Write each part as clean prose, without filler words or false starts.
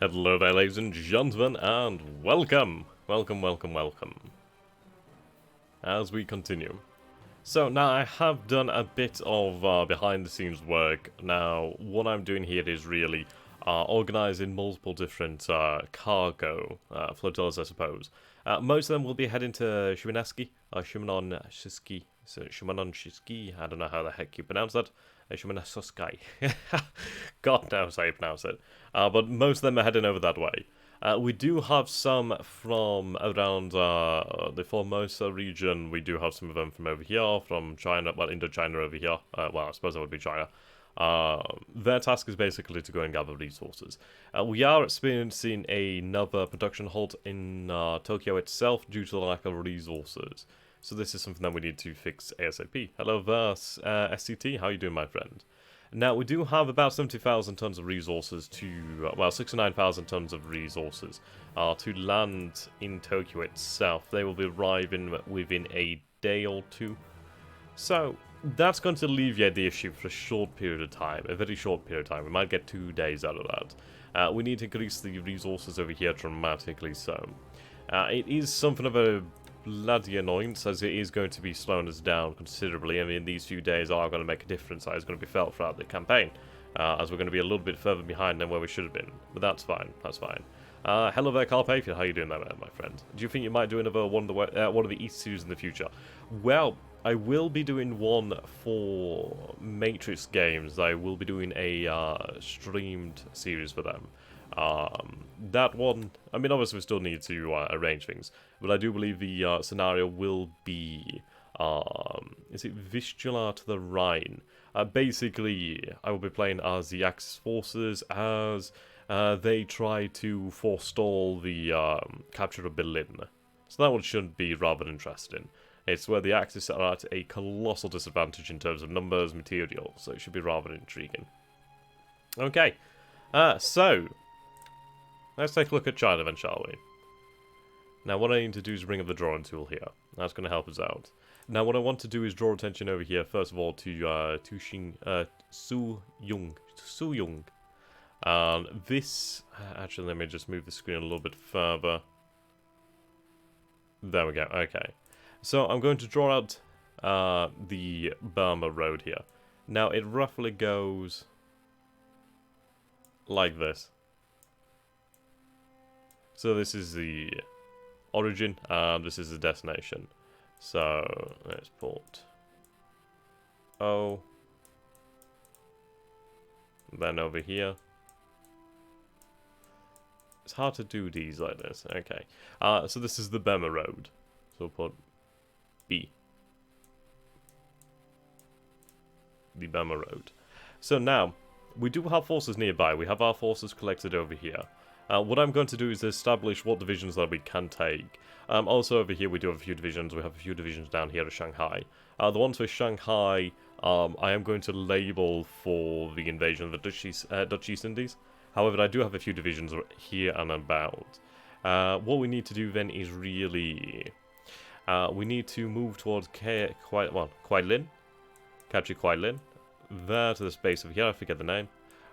Hello there, ladies and gentlemen, and welcome! Welcome. As we continue. So, now I have done a bit of behind-the-scenes work. Now, what I'm doing here is really organising multiple different cargo flotillas, I suppose. Most of them will be heading to Shimononshiski. So, Shimononshiski, I don't know how the heck you pronounce that. Shimononshiski. God knows how you pronounce it. But most of them are heading over that way. We do have some from around the Formosa region. We do have some of them from over here, from China, well, Indochina over here. Well, I suppose that would be China. Their task is basically to go and gather resources. We are experiencing another production halt in Tokyo itself due to the lack of resources. So this is something that we need to fix ASAP. Hello there, SCT. How you doing, my friend? Now, we do have about 70,000 tons of resources to, well, 69,000 tons of resources to land in Tokyo itself. They will be arriving within a day or two. So, that's going to alleviate the issue for a short period of time, a very short period of time. We might get 2 days out of that. We need to increase the resources over here dramatically, so. It is something of a bloody annoyance, as it is going to be slowing us down considerably. I mean, these few days are going to make a difference that is going to be felt throughout the campaign, as we're going to be a little bit further behind than where we should have been. But that's fine, that's fine. Hello there, Carpathia. How you doing there, my friend? Do you think you might do another one of the East series in the future? Well, I will be doing one for Matrix games. I will be doing a streamed series for them. That one, I mean, obviously we still need to arrange things, but I do believe the scenario will be, is it Vistula to the Rhine? Basically, I will be playing as the Axis forces as they try to forestall the capture of Berlin. So that one should be rather interesting. It's where the Axis are at a colossal disadvantage in terms of numbers, material, so it should be rather intriguing. Okay, so let's take a look at China then, shall we? Now what I need to do is bring up the drawing tool here. That's going to help us out. Now what I want to do is draw attention over here, first of all, to Su Yung. This, actually let me just move the screen a little bit further. There we go, okay. So I'm going to draw out the Burma road here. Now it roughly goes like this. So this is the origin, and this is the destination. So let's put O. Then over here. It's hard to do these like this. Okay. So this is the Burma road. So we'll put B. The Burma road. So now, we do have forces nearby. We have our forces collected over here. What I'm going to do is establish what divisions that we can take. Also over here we do have a few divisions. We have a few divisions down here at Shanghai. The ones for Shanghai, I am going to label for the invasion of the Dutch East Indies. However, I do have a few divisions here and about. What we need to do then is really... we need to move towards Kuai-Lin. Capture Kuai-Lin. There to this base over here, I forget the name.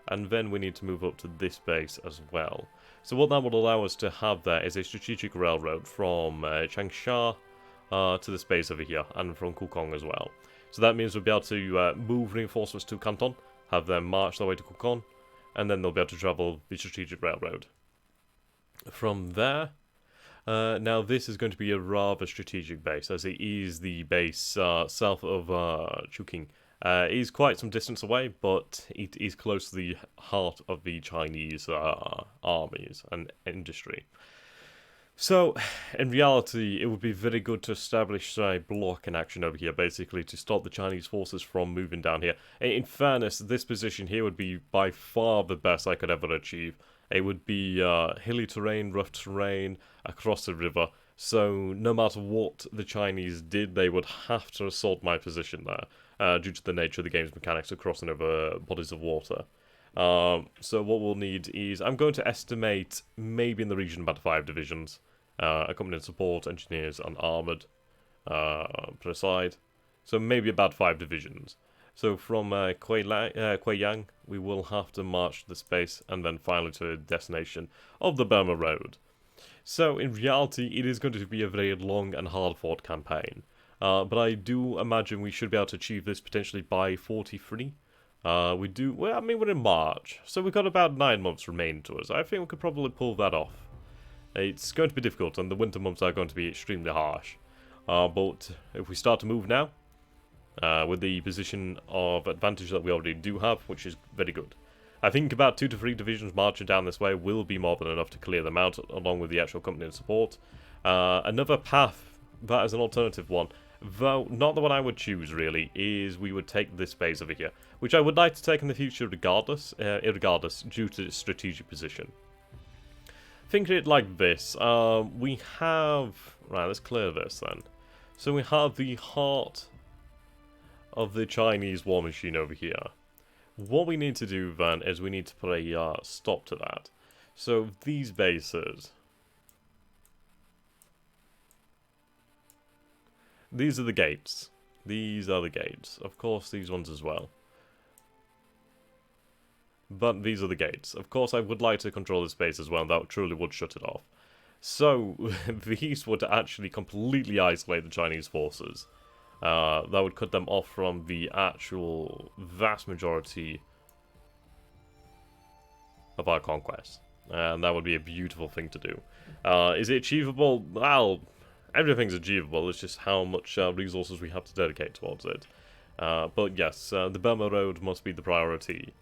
And then we need to move up to this base as well. So what that will allow us to have there is a strategic railroad from Changsha to this base over here, and from Kukong as well. So that means we'll be able to move reinforcements to Canton, have them march their way to Kukong, and then they'll be able to travel the strategic railroad. From there, now this is going to be a rather strategic base, as it is the base south of Chongqing. It is quite some distance away, but it is close to the heart of the Chinese armies and industry. So, in reality, it would be very good to establish a block in action over here, basically, to stop the Chinese forces from moving down here. In fairness, this position here would be by far the best I could ever achieve. It would be hilly terrain, rough terrain, across the river. So, no matter what the Chinese did, they would have to assault my position there, due to the nature of the game's mechanics of crossing over bodies of water. So what we'll need is, I'm going to estimate maybe in the region about 5 divisions, accompanying support, engineers, and armoured per side. So maybe about 5 divisions. So from Kuai-Yang, we will have to march to the space and then finally to the destination of the Burma Road. So, in reality, it is going to be a very long and hard-fought campaign. But I do imagine we should be able to achieve this potentially by 43. Well, I mean, we're in March, so we've got about 9 months remaining to us. I think we could probably pull that off. It's going to be difficult, and the winter months are going to be extremely harsh. But if we start to move now, with the position of advantage that we already do have, which is very good. I think about 2 to 3 divisions marching down this way will be more than enough to clear them out, along with the actual company and support. Another path, that is an alternative one, though not the one I would choose really, is we would take this base over here, which I would like to take in the future irregardless due to its strategic position. Think of it like this, we have... Right, let's clear this then. So we have the heart of the Chinese war machine over here. What we need to do then is we need to put a stop to that. So these bases, these are the gates. These are the gates. Of course these ones as well. But these are the gates. Of course I would like to control this base as well, and that truly would shut it off. So these would actually completely isolate the Chinese forces. That would cut them off from the actual vast majority of our conquest. And that would be a beautiful thing to do. Is it achievable? Well, everything's achievable. It's just how much resources we have to dedicate towards it. But yes, the Burma Road must be the priority.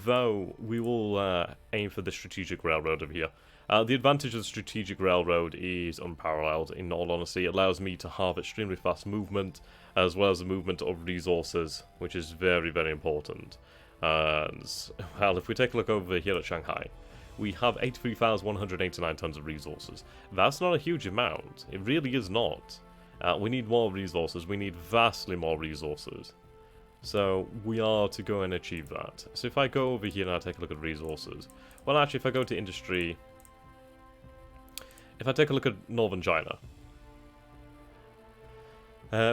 Though, we will aim for the strategic railroad over here. The advantage of the strategic railroad is unparalleled, in all honesty. It allows me to have extremely fast movement, as well as the movement of resources, which is very, very important. Well, if we take a look over here at Shanghai, we have 83,189 tons of resources. That's not a huge amount. It really is not. We need more resources. We need vastly more resources. So, we are to go and achieve that. So if I go over here and I take a look at resources, well actually if I go to industry, if I take a look at northern China,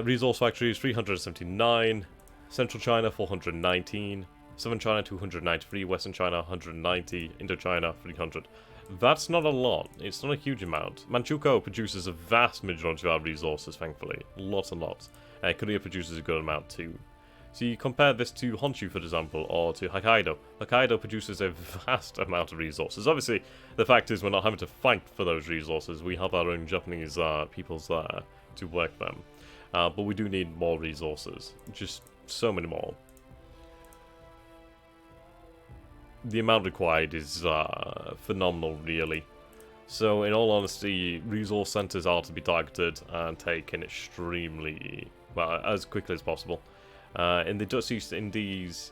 resource factories 379, central China 419, southern China 293, western China 190, Indochina 300. That's not a lot, it's not a huge amount. Manchukuo produces a vast majority of our resources, thankfully, lots and lots. Korea produces a good amount too. So you compare this to Honshu, for example, or to Hokkaido. Hokkaido produces a vast amount of resources. Obviously, the fact is we're not having to fight for those resources. We have our own Japanese peoples there to work them. But we do need more resources. Just so many more. The amount required is phenomenal, really. So, in all honesty, resource centers are to be targeted and taken extremely, well, as quickly as possible. In the Dutch East Indies,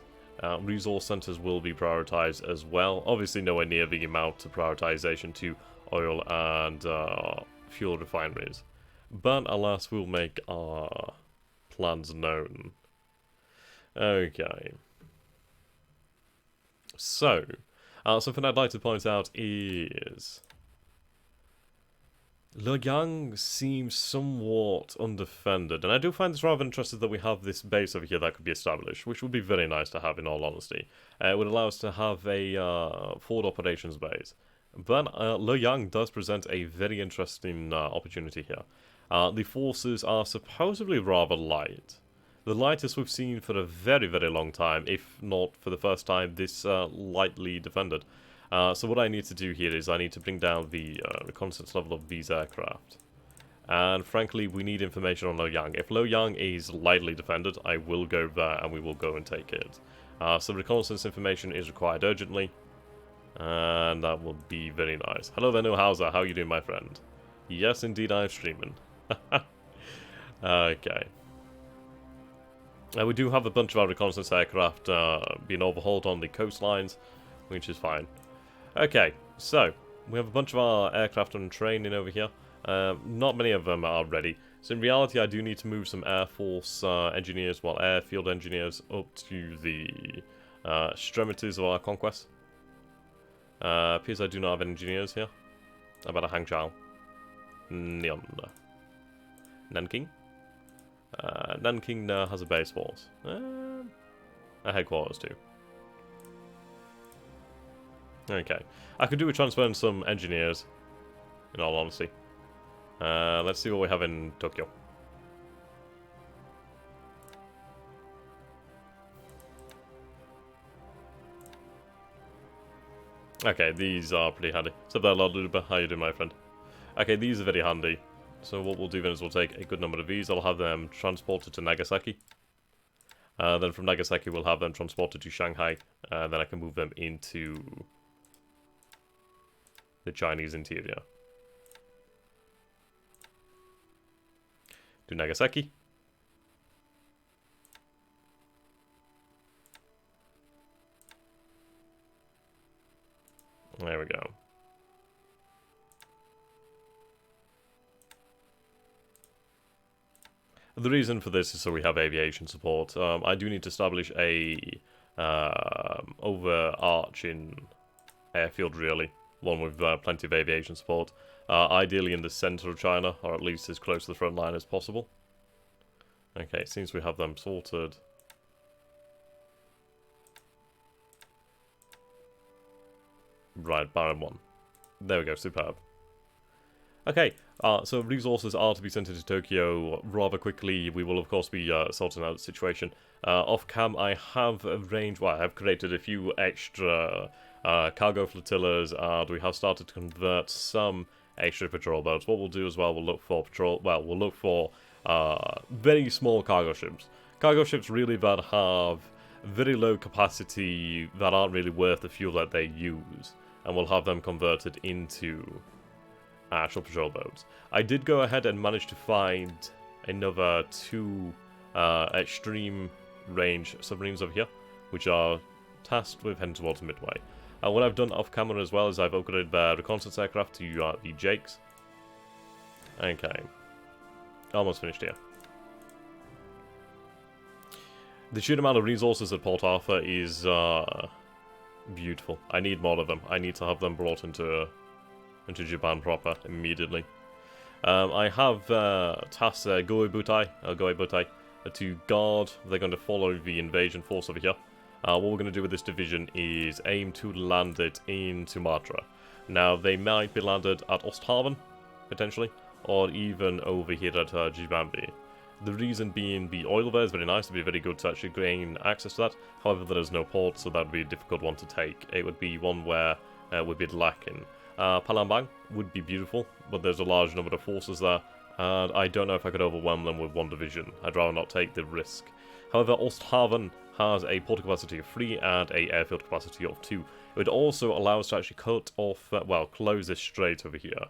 resource centers will be prioritized as well. Obviously nowhere near the amount of prioritization to oil and fuel refineries. But alas, we'll make our plans known. Okay. So, something I'd like to point out is... Luoyang seems somewhat undefended, and I do find this rather interesting that we have this base over here that could be established, which would be very nice to have in all honesty. It would allow us to have a forward operations base. But Luoyang does present a very interesting opportunity here. The forces are supposedly rather light. The lightest we've seen for a very, very long time, if not for the first time, this lightly defended. So what I need to do here is I need to bring down the reconnaissance level of these aircraft. And frankly, we need information on Luoyang. If Luoyang is lightly defended, I will go there and we will go and take it. So reconnaissance information is required urgently. And that will be very nice. Hello there, Hauser. How are you doing, my friend? Yes, indeed, I'm streaming. Okay. We do have a bunch of our reconnaissance aircraft being overhauled on the coastlines, which is fine. Okay, so we have a bunch of our aircraft on training over here. Not many of them are ready. So in reality, I do need to move some Air Force engineers, well, airfield engineers, up to the extremities of our conquest. Appears I do not have engineers here. How about a Hangzhou? Nyeon. Nanking? Nanking has a base force. A headquarters too. Okay. I could do with transferring some engineers, in all honesty. Let's see what we have in Tokyo. Okay, these are pretty handy. So there, Lord Luba, how you doing, my friend? Okay, these are very handy. So what we'll do then is we'll take a good number of these. I'll have them transported to Nagasaki. Then from Nagasaki we'll have them transported to Shanghai. Then I can move them into the Chinese interior. To Nagasaki. There we go. The reason for this is so we have aviation support. I do need to establish a overarching airfield, really. One with plenty of aviation support. Ideally in the center of China, or at least as close to the front line as possible. Okay, it seems we have them sorted. Right, Baron 1. There we go, superb. Okay, so resources are to be sent into Tokyo rather quickly. We will, of course, be sorting out the situation. Off-cam, I have arranged, well, I have created a few extra cargo flotillas, and we have started to convert some extra patrol boats. What we'll do as well, we'll look for we'll look for very small cargo ships. Cargo ships really that have very low capacity, that aren't really worth the fuel that they use, and we'll have them converted into actual patrol boats. I did go ahead and manage to find another 2 extreme range submarines over here, which are tasked with heading towards Midway. What I've done off camera as well is I've upgraded their reconnaissance aircraft to the Jakes. Okay, almost finished here. The sheer amount of resources at Port Arthur is beautiful. I need more of them. I need to have them brought into Japan proper immediately. I have tasked Goei Butai to guard. They're going to follow the invasion force over here. What we're going to do with this division is aim to land it in Sumatra. Now, they might be landed at Osthaven, potentially, or even over here at Jibambi. The reason being, the oil there is very nice. It would be very good to actually gain access to that. However, there is no port, so that would be a difficult one to take. It would be one where we'd be lacking. Palembang would be beautiful, but there's a large number of forces there, and I don't know if I could overwhelm them with one division. I'd rather not take the risk. However, Osthaven has a port capacity of 3 and a airfield capacity of 2. It would also allow us to actually cut off, close this strait over here.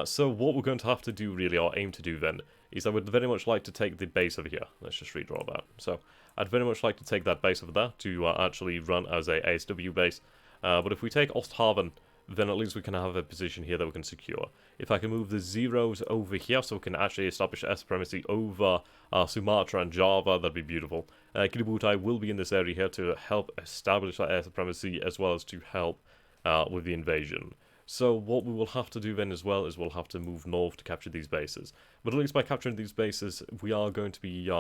So what we're going to have to do, really, or aim to do then, is I would very much like to take the base over here. Let's just redraw that. So, I'd very much like to take that base over there to actually run as a ASW base. But if we take Osthaven, then at least we can have a position here that we can secure. If I can move the zeros over here so we can actually establish air supremacy over Sumatra and Java, that'd be beautiful. Kiributai will be in this area here to help establish that air supremacy as well as to help with the invasion. So what we will have to do then as well is we'll have to move north to capture these bases. But at least by capturing these bases, we are going to be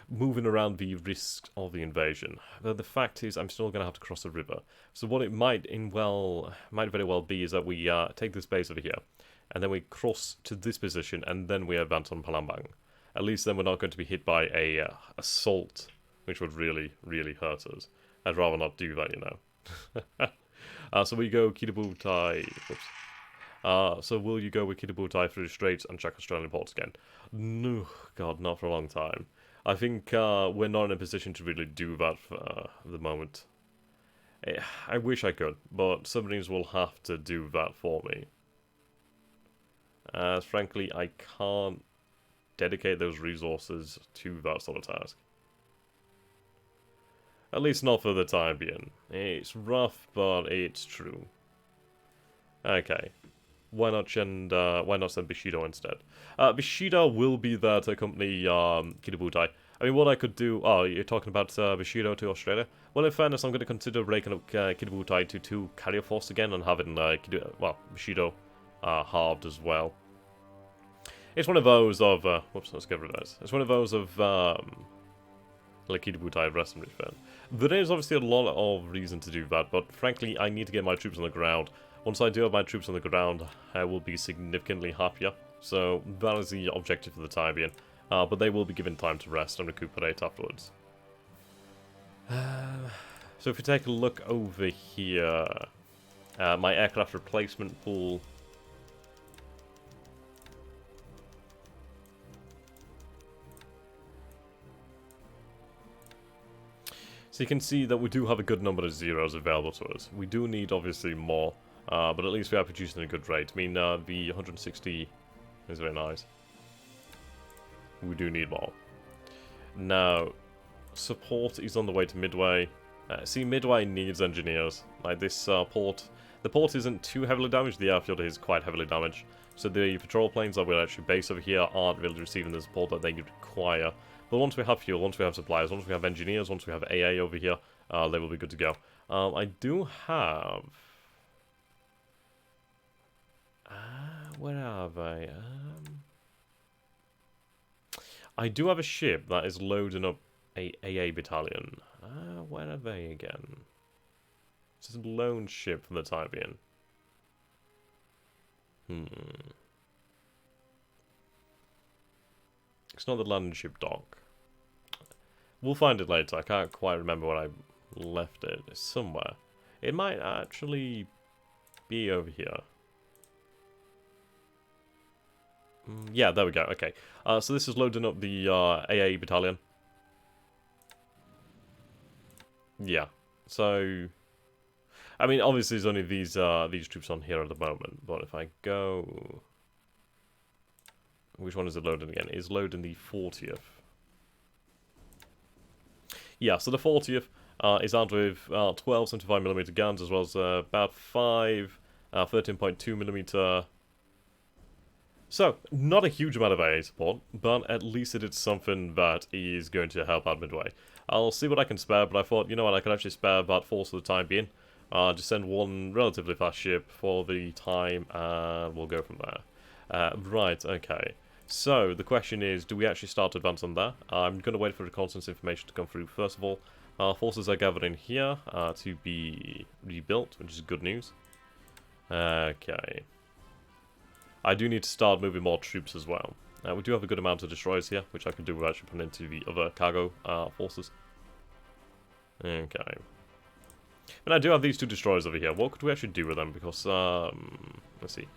moving around the risk of the invasion. But the fact is, I'm still going to have to cross the river. So what it might very well be is that we take this base over here, and then we cross to this position, and then we advance on Palembang. At least then we're not going to be hit by a assault, which would really, really hurt us. I'd rather not do that, you know. So we go Kiributai. So will you go with Kiributai through the straits and check Australian ports again? No, God, not for a long time. I think we're not in a position to really do that for the moment. I wish I could, but submarines will have to do that for me. As frankly, I can't dedicate those resources to that sort of task. At least not for the time being. It's rough, but it's true. Okay. Why not send Bushido instead? Bushido will be there to accompany Kiributai. I mean, what I could do... Oh, you're talking about Bushido to Australia? Well, in fairness, I'm going to consider breaking up Kiributai to 2 carrier force again and having Bushido halved as well. It's one of those of... whoops, let's get rid of this. It's one of those of... Liquid Butai rest and refit. There is obviously a lot of reason to do that, but frankly, I need to get my troops on the ground. Once I do have my troops on the ground, I will be significantly happier. So that is the objective for the time being. But they will be given time to rest and recuperate afterwards. So if we take a look over here, my aircraft replacement pool. So you can see that we do have a good number of zeros available to us. We do need obviously more, but at least we are producing at a good rate. I mean, the 160 is very nice. We do need more. Now, support is on the way to Midway. See, Midway needs engineers. Like this port, the port isn't too heavily damaged. The airfield is quite heavily damaged. So the patrol planes that we're actually based over here aren't really receiving the support that they require. But once we have fuel, once we have supplies, once we have engineers, once we have AA over here, they will be good to go. I do have... where are they? I do have a ship that is loading up a AA battalion. Where are they again? It's just a lone ship for the time being. It's not the landing ship dock. We'll find it later. I can't quite remember where I left it. It's somewhere. It might actually be over here. Yeah, there we go. Okay. So this is loading up the AA battalion. Yeah. So, I mean, obviously there's only these troops on here at the moment. But if I go... Which one is it loading again? It's loading the 40th. Yeah, so the 40th is armed with 12 75mm guns, as well as about 5 13.2mm. So, not a huge amount of AA support, but at least it is something that is going to help out Midway. I'll see what I can spare, but I thought, you know what, I can actually spare about 4 for the time being. Just send one relatively fast ship for the time, and we'll go from there. Right, okay. So, the question is, do we actually start to advance on there? I'm going to wait for reconnaissance information to come through first of all. Our forces are gathering here to be rebuilt, which is good news. Okay. I do need to start moving more troops as well. We do have a good amount of destroyers here, which I can do without actually putting into the other cargo forces. Okay. And I do have these 2 destroyers over here. What could we actually do with them? Because, let's see.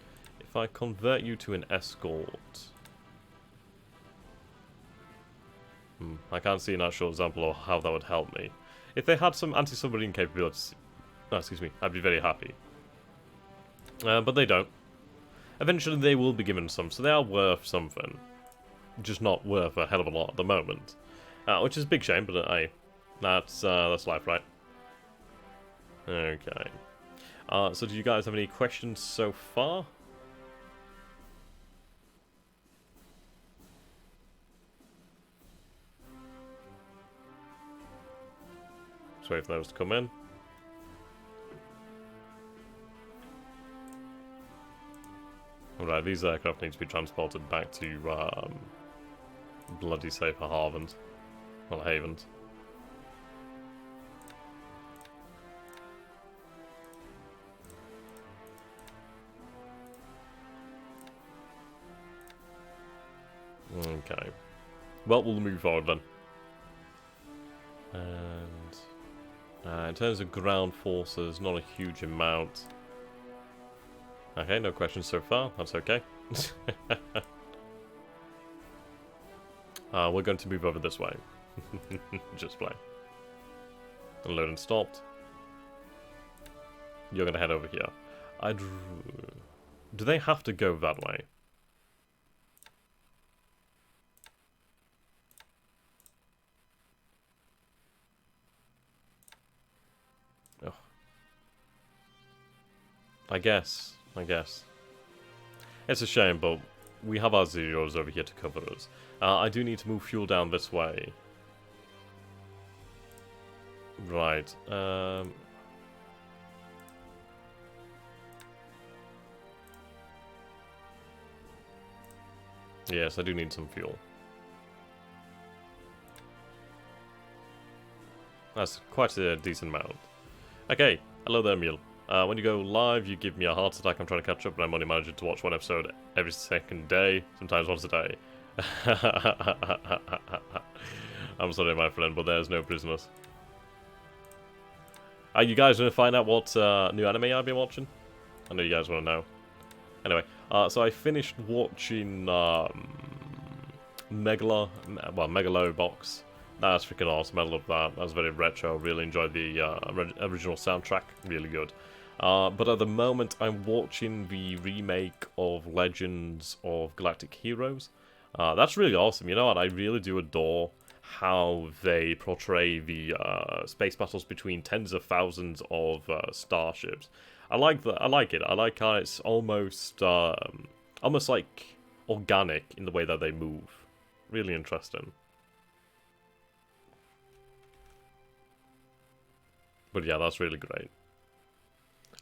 If I convert you to an escort... I can't see an actual example of how that would help me. If they had some anti-submarine capabilities, I'd be very happy. But they don't. Eventually they will be given some, so they are worth something. Just not worth a hell of a lot at the moment. Which is a big shame, but hey, that's life, right? Okay. So do you guys have any questions so far? Just wait for those to come in. Alright, these aircraft need to be transported back to bloody safer havens. Well, havens. Okay. Well, we'll move forward then. And in terms of ground forces, not a huge amount. Okay, no questions so far. That's okay. We're going to move over this way. Just play. Load and stopped. You're going to head over here. Do they have to go that way? Oh. I guess. It's a shame, but we have our zeros over here to cover us. I do need to move fuel down this way. Right. Yes, I do need some fuel. That's quite a decent amount. Okay, hello there, Mule. When you go live, you give me a heart attack. I'm trying to catch up, but I'm only managing to watch one episode every second day, sometimes once a day. I'm sorry, my friend, but there's no prisoners. Are you guys going to find out what new anime I've been watching? I know you guys want to know. Anyway, so I finished watching Megalobox. That's freaking awesome. I love that. That was very retro. Really enjoyed the original soundtrack. Really good. But at the moment, I'm watching the remake of Legends of Galactic Heroes. That's really awesome. You know what? I really do adore how they portray the space battles between tens of thousands of starships. I like that. I like it. I like how it's almost like organic in the way that they move. Really interesting. But yeah, that's really great.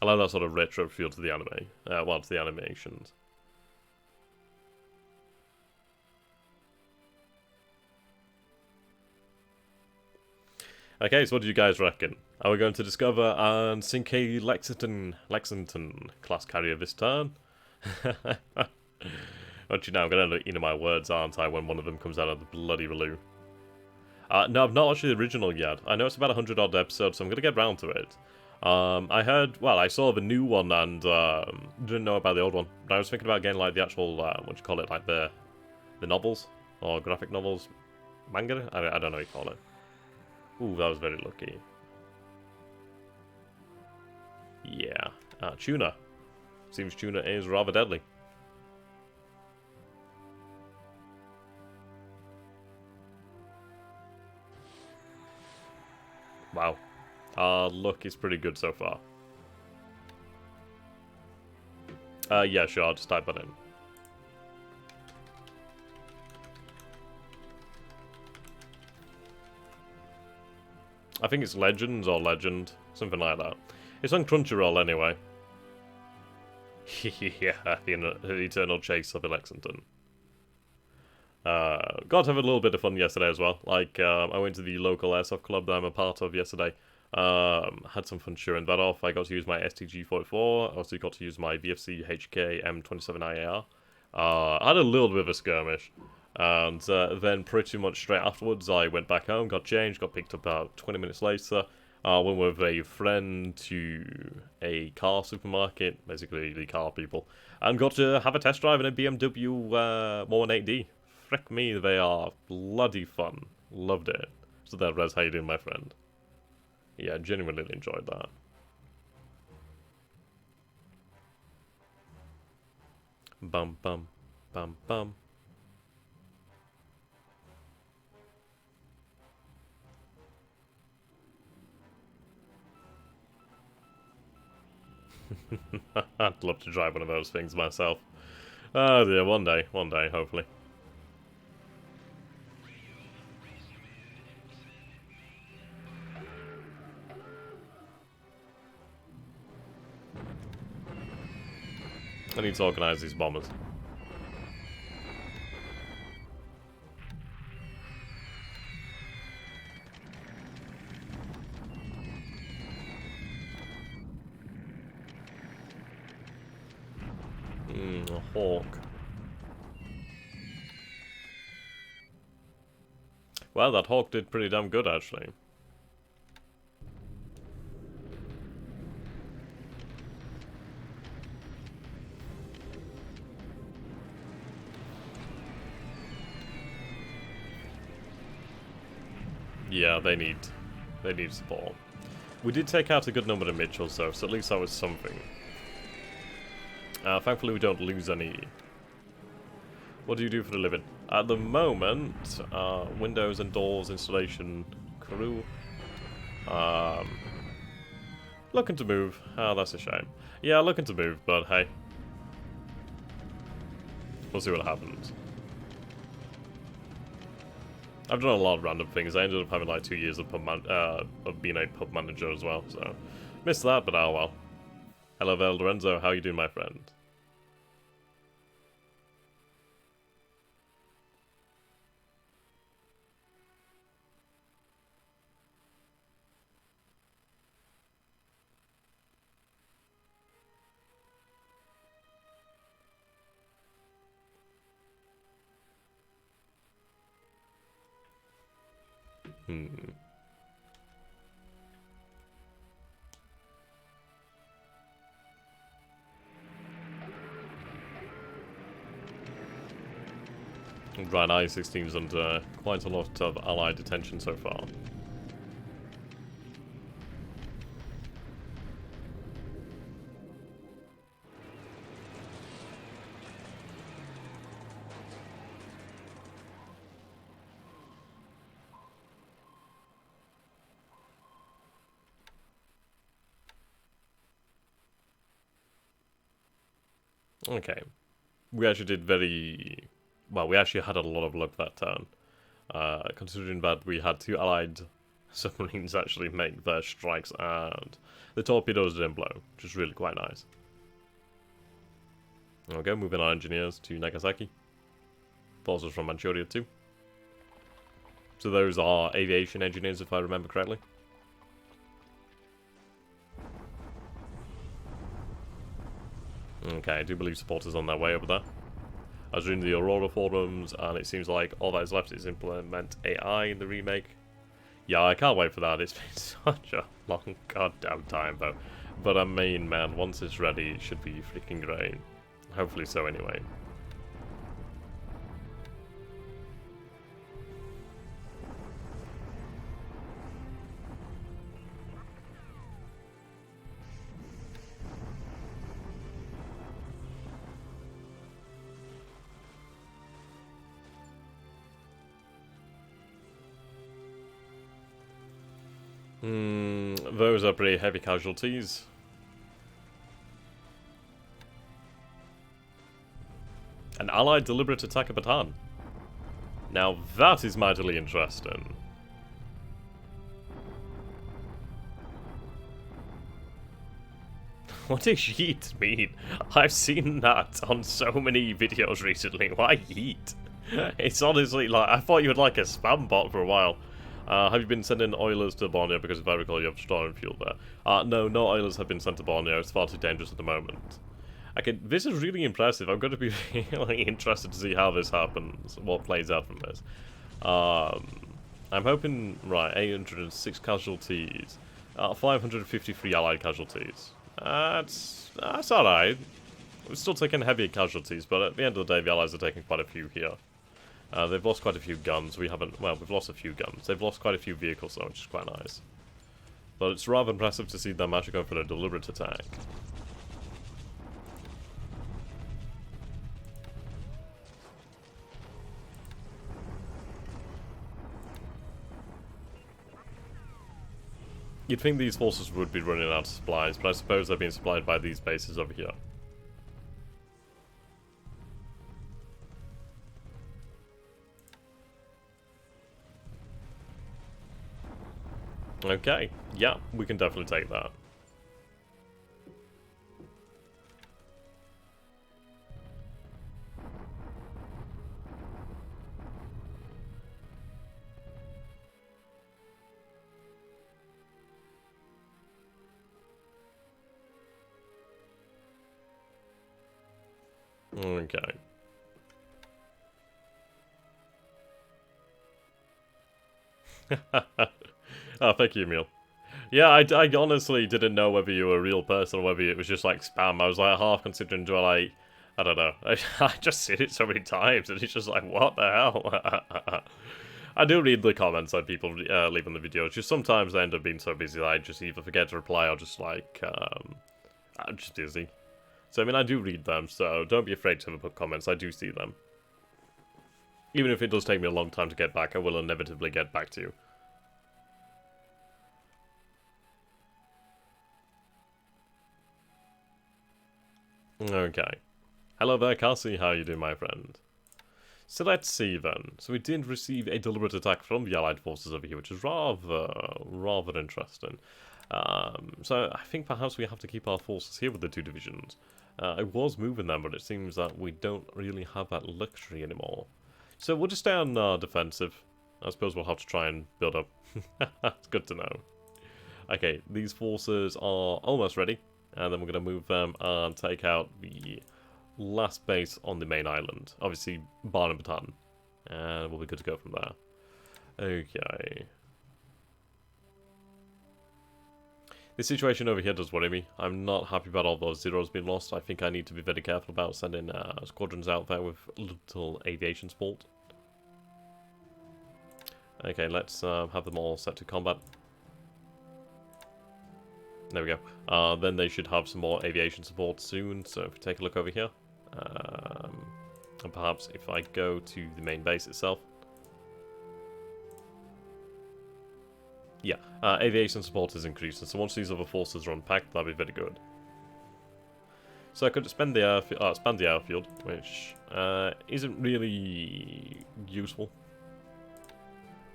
I like that sort of retro feel to the anime. Well, to the animations. Okay, so what do you guys reckon? Are we going to discover and sink a Lexington class carrier this turn? But you know, I'm going to end up eating my words, aren't I, when one of them comes out of the bloody blue. No, I've not watched the original yet. I know it's about 100 odd episodes, so I'm going to get round to it. I heard, well, I saw the new one and didn't know about the old one. But I was thinking about getting like the actual, what do you call it, like the novels? Or graphic novels? Manga? I don't know what you call it. Ooh, that was very lucky. Yeah. Tuna. Seems tuna is rather deadly. Wow. Luck is pretty good so far. Yeah, sure, I'll just type that in. I think it's Legends or Legend, something like that. It's on Crunchyroll anyway. Yeah, the eternal chase of Lexington. Got to have a little bit of fun yesterday as well. Like, I went to the local airsoft club that I'm a part of yesterday. Had some fun showing that off. I got to use my STG-44. I also got to use my VFC HK M27IAR. I had a little bit of a skirmish. And then pretty much straight afterwards, I went back home, got changed, got picked up about 20 minutes later. Went with a friend to a car supermarket, basically the car people, and got to have a test drive in a BMW 118D. Frick me, they are bloody fun. Loved it. So there, Rez, how you doing, my friend? Yeah, genuinely enjoyed that. Bum bum, bum bum. I'd love to drive one of those things myself. Oh dear, one day, hopefully. I need to organise these bombers. A hawk. Well, that hawk did pretty damn good, actually. Yeah, they need support. We did take out a good number of Mitchells, though, so at least that was something. Thankfully, we don't lose any. What do you do for a living? At the moment, windows and doors installation crew. Looking to move. Oh, that's a shame. Yeah, looking to move, but hey. We'll see what happens. I've done a lot of random things. I ended up having like 2 years of being a pub manager as well, so missed that, but oh well. Hello there, Lorenzo. How you doing, my friend? Hmm. Right, I-16's under quite a lot of Allied attention so far. Okay. We actually did very... Well, we actually had a lot of luck that turn. Considering that we had 2 Allied submarines actually make their strikes and the torpedoes didn't blow, which is really quite nice. Okay, moving our engineers to Nagasaki. Forces from Manchuria too. So those are aviation engineers, if I remember correctly. Okay, I do believe support is on their way over there. I was reading the Aurora forums, and it seems like all that is left is implement AI in the remake. Yeah, I can't wait for that. It's been such a long goddamn time, though. But I mean, man, once it's ready, it should be freaking great. Hopefully so, anyway. Those are pretty heavy casualties. An Allied deliberate attack at Bataan. Now that is mightily interesting. What does yeet mean? I've seen that on so many videos recently. Why yeet? It's honestly like, I thought you had like a spam bot for a while. Have you been sending oilers to Borneo? Because if I recall, you have storing fuel there. No, no oilers have been sent to Borneo. It's far too dangerous at the moment. Okay, this is really impressive. I'm going to be really interested to see how this happens, what plays out from this. I'm hoping, right, 806 casualties, 553 Allied casualties. That's alright. We're still taking heavy casualties, but at the end of the day, the Allies are taking quite a few here. They've lost quite a few guns. We haven't... Well, we've lost a few guns. They've lost quite a few vehicles, though, which is quite nice. But it's rather impressive to see them actually going for a deliberate attack. You'd think these forces would be running out of supplies, but I suppose they're being supplied by these bases over here. Okay, yeah, we can definitely take that. Okay. Oh, thank you, Emil. Yeah, I honestly didn't know whether you were a real person or whether it was just like spam. I was like half considering, do I don't know. I just seen it so many times and it's just like, what the hell? I do read the comments that people leave on the videos. Just sometimes I end up being so busy that I just either forget to reply or just like, I'm just busy. So, I mean, I do read them, so don't be afraid to put comments. I do see them. Even if it does take me a long time to get back, I will inevitably get back to you. Okay. Hello there, Cassie. How are you doing, my friend? So let's see then. So we did receive a deliberate attack from the Allied forces over here, which is rather interesting. So I think perhaps we have to keep our forces here with the 2 divisions. I was moving them, but it seems that we don't really have that luxury anymore. So we'll just stay on defensive. I suppose we'll have to try and build up. It's good to know. Okay, these forces are almost ready. And then we're going to move them and take out the last base on the main island. Obviously, Barn and Bataan. And we'll be good to go from there. Okay. This situation over here does worry me. I'm not happy about all those zeros being lost. I think I need to be very careful about sending squadrons out there with little aviation support. Okay, let's have them all set to combat. There we go. Then they should have some more aviation support soon. So if we take a look over here. And perhaps if I go to the main base itself. Yeah, aviation support is increasing, so once these other forces are unpacked, that'll be very good. So I could expand the airfield, which isn't really useful.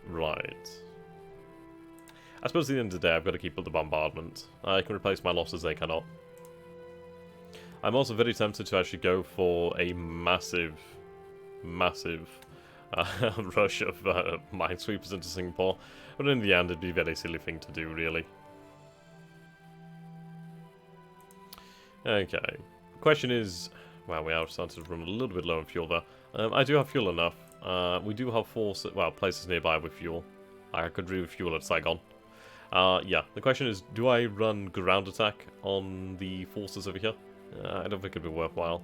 Right. I suppose at the end of the day, I've got to keep up the bombardment. I can replace my losses, they cannot. I'm also very tempted to actually go for a massive rush of minesweepers into Singapore, but in the end it'd be a very silly thing to do, really. Okay, the question is, well, we are starting to run a little bit low on fuel there. I do have fuel enough. We do have places nearby with fuel. I could refuel at Saigon. Yeah, the question is, do I run ground attack on the forces over here? I don't think it'd be worthwhile.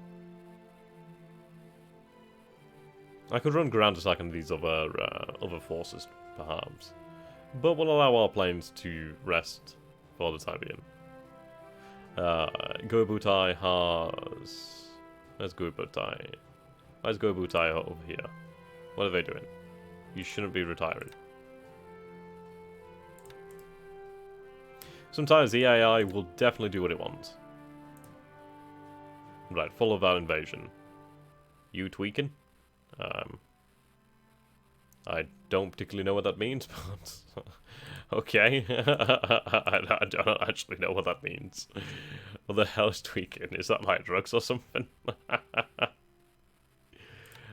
I could run ground attack on these other forces, perhaps. But we'll allow our planes to rest for the time being. Go-Butai has... Where's Go-Butai? Where's Go-Butai over here? What are they doing? You shouldn't be retiring. Sometimes the AI will definitely do what it wants. Right, follow that invasion. You tweaking? I don't particularly know what that means, but okay. I don't actually know what that means. What the hell is tweaking? Is that like drugs or something?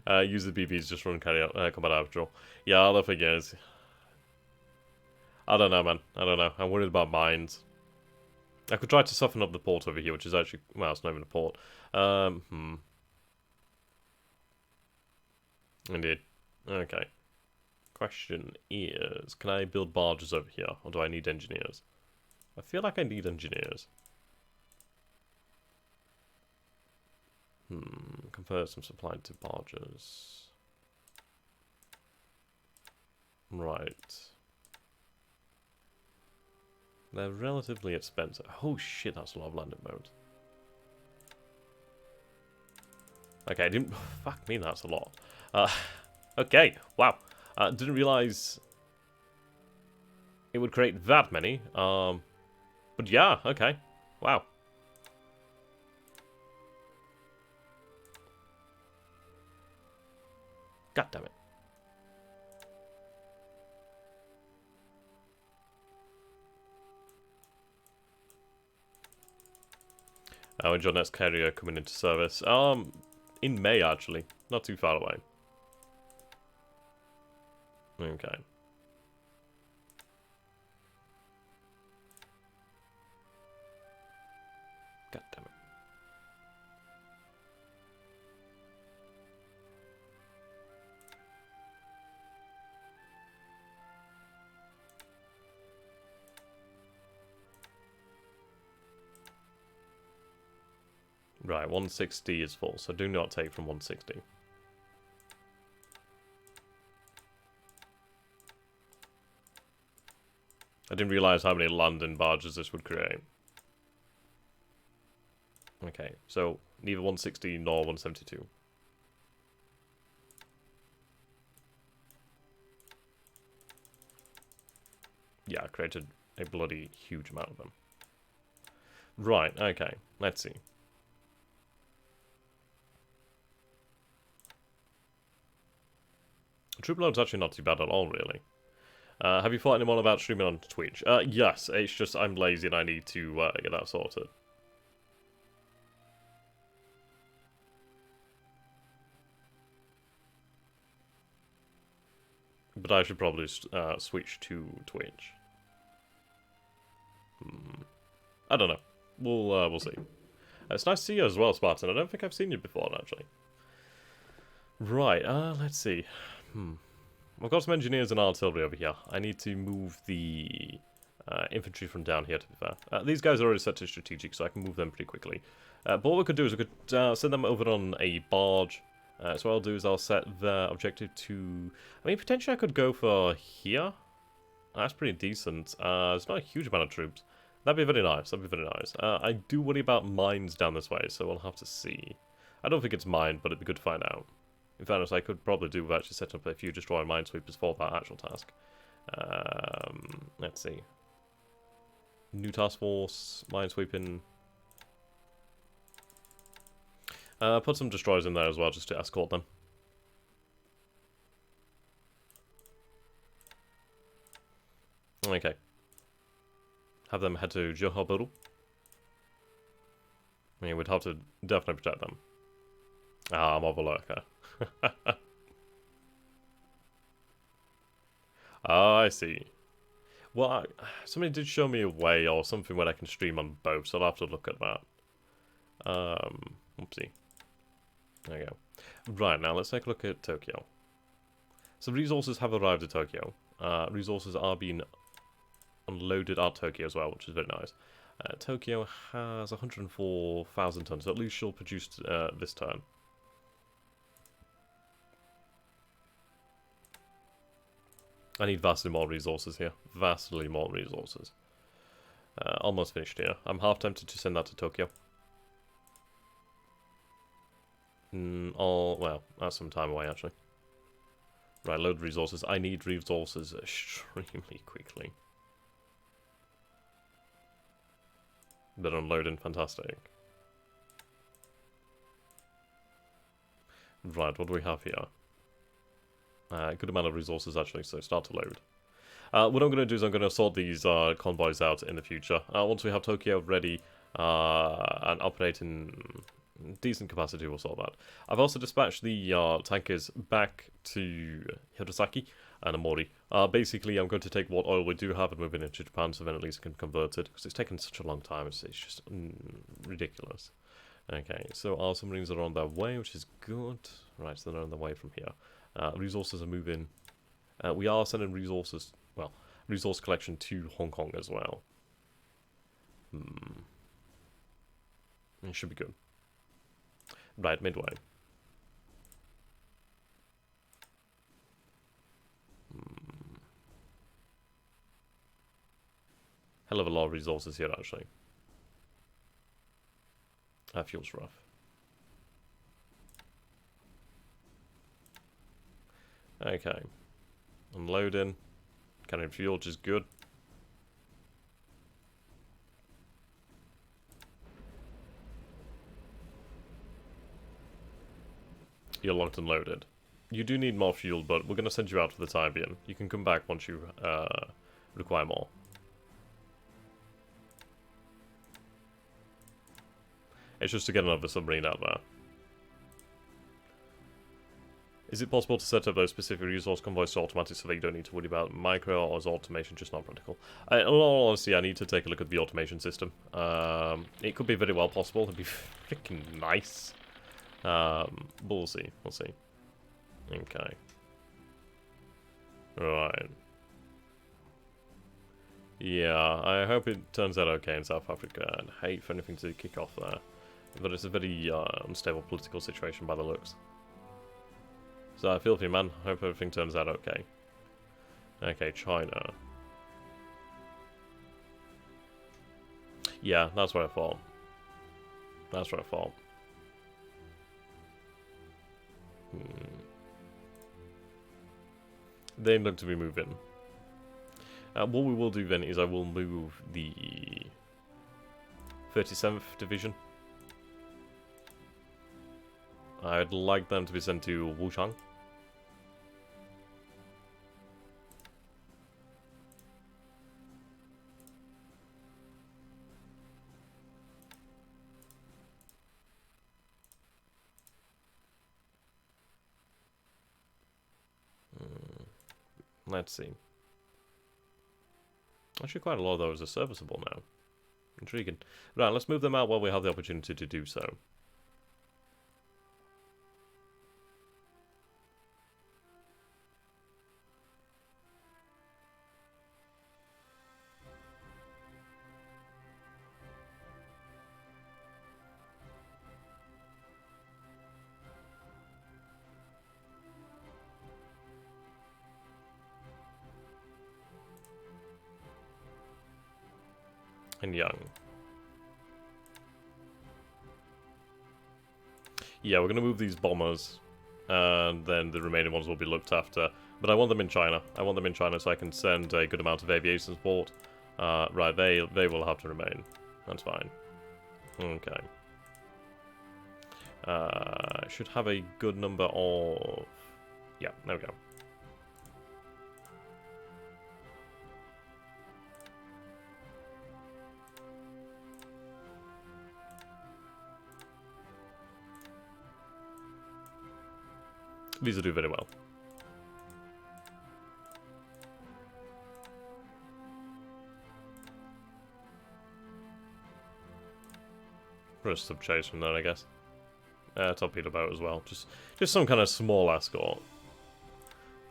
Use the BBs just run combat outdraw. Yeah, all I figure is... I don't know, man. I don't know. I'm worried about mines. I could try to soften up the port over here, which is actually... Well, it's not even a port. Indeed. Okay. Question is, can I build barges over here, or do I need engineers? I feel like I need engineers. Convert some supply to barges. Right. They're relatively expensive. Oh shit, that's a lot of landing mode. Okay, I didn't... Fuck me, that's a lot. Okay, wow. Didn't realize it would create that many. But yeah, okay. Wow. God damn it. When's your next carrier coming into service? In May, actually. Not too far away. Okay. God damn it. Right, 160 is full, so do not take from 160. I didn't realize how many London barges this would create. Okay, so neither 160 nor 172. Yeah, I created a bloody huge amount of them. Right, okay, let's see. Troop load's actually not too bad at all, really. Have you thought anyone about streaming on Twitch? Yes, it's just I'm lazy and I need to get that sorted. But I should probably switch to Twitch. I don't know. We'll see. It's nice to see you as well, Spartan. I don't think I've seen you before, actually. Right, let's see. I've got some engineers and artillery over here. I need to move the infantry from down here, to be fair. These guys are already set to strategic, so I can move them pretty quickly. But what we could do is we could send them over on a barge. So what I'll do is I'll set the objective to... I mean, potentially I could go for here. That's pretty decent. It's not a huge amount of troops. That'd be very nice, that'd be very nice. I do worry about mines down this way, so we'll have to see. I don't think it's mined, but it'd be good to find out. In fairness, I could probably do with actually setting up a few destroyer minesweepers for that actual task. Let's see. New task force, minesweeping. Put some destroyers in there as well, just to escort them. Okay. Have them head to Johor. I mean, we'd have to definitely protect them. Ah, I'm overlurker. Ah, I see. Well, somebody did show me a way or something where I can stream on both, so I'll have to look at that. Oopsie. There you go. Right, now let's take a look at Tokyo. So resources have arrived at Tokyo. Resources are being unloaded at Tokyo as well, which is very nice. Tokyo has 104,000 tons, so at least she'll produce this turn. I need vastly more resources here. Vastly more resources. Almost finished here. I'm half tempted to send that to Tokyo. Well, that's some time away, actually. Right, load resources. I need resources extremely quickly. But unloading, fantastic. Right, what do we have here? Good amount of resources, actually, so start to load. What I'm going to do is I'm going to sort these convoys out in the future. Once we have Tokyo ready and operating decent capacity, we'll sort that. I've also dispatched the tankers back to Hirosaki and Amori. Basically, I'm going to take what oil we do have and move it into Japan, so then at least I can convert it, because it's taken such a long time, it's just ridiculous. Okay, so our submarines are on their way, which is good. Right, so they're on their way from here. Resources are moving. We are sending resources, well, resource collection to Hong Kong as well. It should be good. Right, midway. Hell of a lot of resources here, actually. That feels rough. Okay. Unloading. Carrying fuel, which is good. You're locked and loaded. You do need more fuel, but we're going to send you out for the time being. You can come back once you require more. It's just to get another submarine out there. Is it possible to set up those specific resource convoys to automatic so that you don't need to worry about micro, or is automation just not practical? In all honesty, I need to take a look at the automation system. It could be very well possible. It'd be freaking nice. But we'll see. We'll see. Okay. Right. Yeah, I hope it turns out okay in South Africa. I'd hate for anything to kick off there. But it's a very unstable political situation by the looks. So I feel for you, man. Hope everything turns out okay. Okay, China. Yeah, that's what I thought. That's what I thought. They look to be moving. What we will do then is I will move the 37th Division. I'd like them to be sent to Wuchang. Let's see. Actually, quite a lot of those are serviceable now. Intriguing. Right, let's move them out while we have the opportunity to do so. and young. Yeah, we're going to move these bombers, and then the remaining ones will be looked after. But I want them in China. I want them in China so I can send a good amount of aviation support. Right, they will have to remain. That's fine. Okay. Should have a good number of... Yeah, there we go. These will do very well. Just sub chase from there, I guess. Torpedo boat as well. Just some kind of small escort.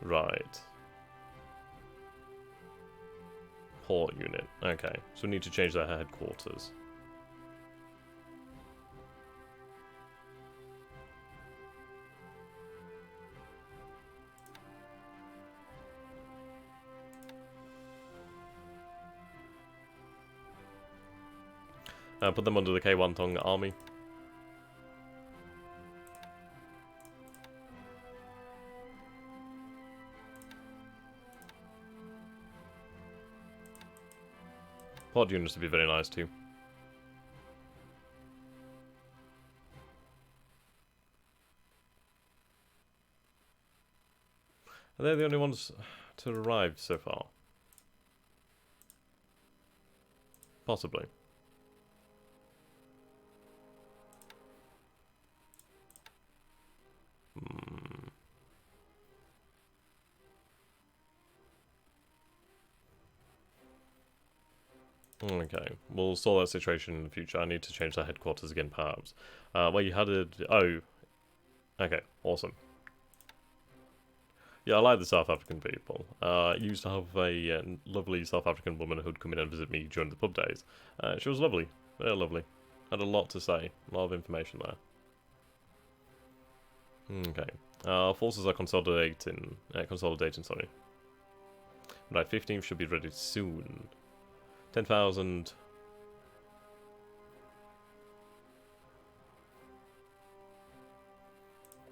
Right. Port unit. Okay, so we need to change their headquarters. Put them under the K-1 army. Pod units would be very nice too. Are they the only ones to arrive so far? Possibly. Okay, we'll solve that situation in the future. I need to change the headquarters again, perhaps. Well, you had it... Oh. Okay, awesome. Yeah, I like the South African people. I used to have a lovely South African woman who'd come in and visit me during the pub days. She was lovely. Very lovely. Had a lot to say. A lot of information there. Okay. Forces are consolidating. Consolidating, sorry. Right, 15th should be ready soon. 10,000.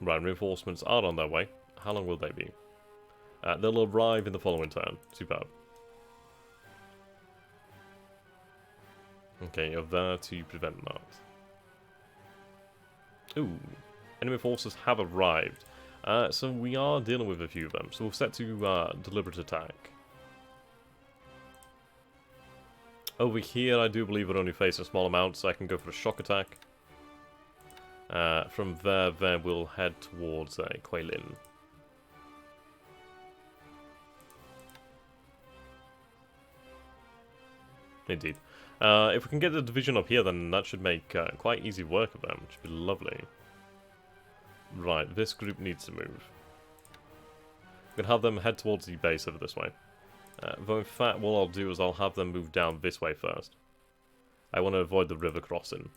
Right, reinforcements are on their way. How long will they be? They'll arrive in the following turn. Superb. Okay, you're there to prevent that. Ooh. Enemy forces have arrived. So we are dealing with a few of them. So we're set to deliberate attack. Over here, I do believe we're only facing a small amount, so I can go for a shock attack. From there we'll head towards Quailin. Indeed. If we can get the division up here, then that should make quite easy work of them, which would be lovely. Right, this group needs to move. I'm going to have them head towards the base over this way. Though in fact, what I'll do is I'll have them move down this way first. I want to avoid the river crossing.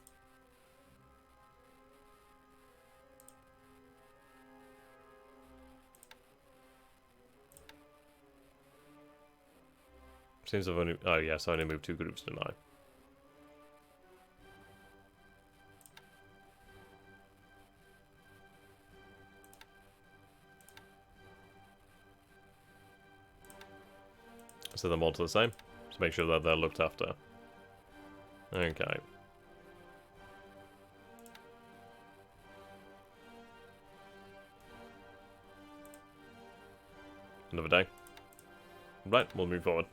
Seems I've only... Oh yes, I only moved 2 groups, didn't I? So they're more to the same. Just make sure that they're looked after. Okay. Another day. Right, we'll move forward.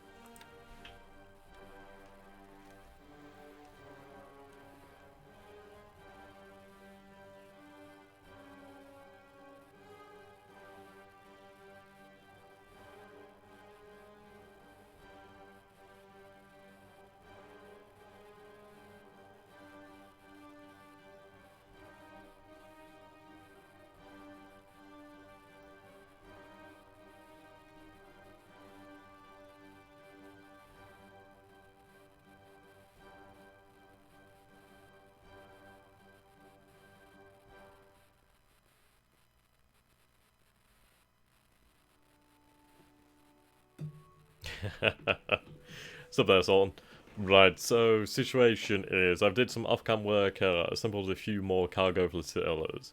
What's up there, Sultan? Right, so situation is I've did some off-cam work, assembled a few more cargo flotillas.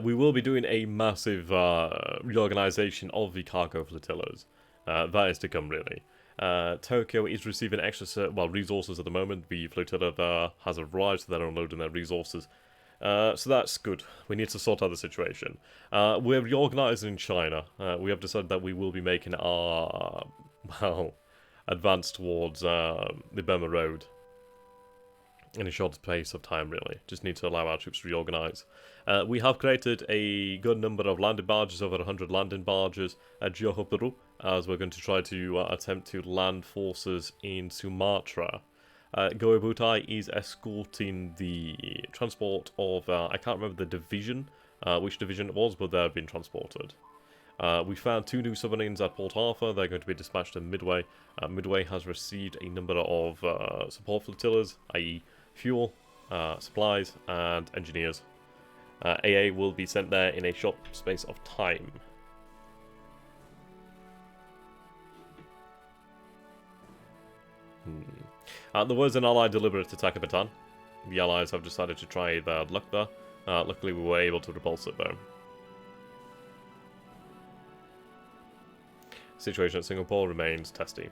We will be doing a massive reorganization of the cargo flotillas. That is to come, really. Tokyo is receiving extra resources at the moment. The flotilla there has arrived, so they're unloading their resources. So that's good. We need to sort out the situation. We're reorganizing in China. We have decided that we will be making our, advance towards the Burma Road in a short space of time, really. Just need to allow our troops to reorganize. We have created a good number of landing barges, over 100 landing barges at Johor, as we're going to try to attempt to land forces in Sumatra. Goebutai is escorting the transport of, I can't remember the division, which division it was, but they're being transported. We found 2 new submarines at Port Arthur. They're going to be dispatched to Midway. Midway has received a number of support flotillas, i.e. fuel, supplies, and engineers. AA will be sent there in a short space of time. There was an Allied deliberate attack at Bataan. The Allies have decided to try their luck there. Luckily we were able to repulse it though. Situation at Singapore remains testy.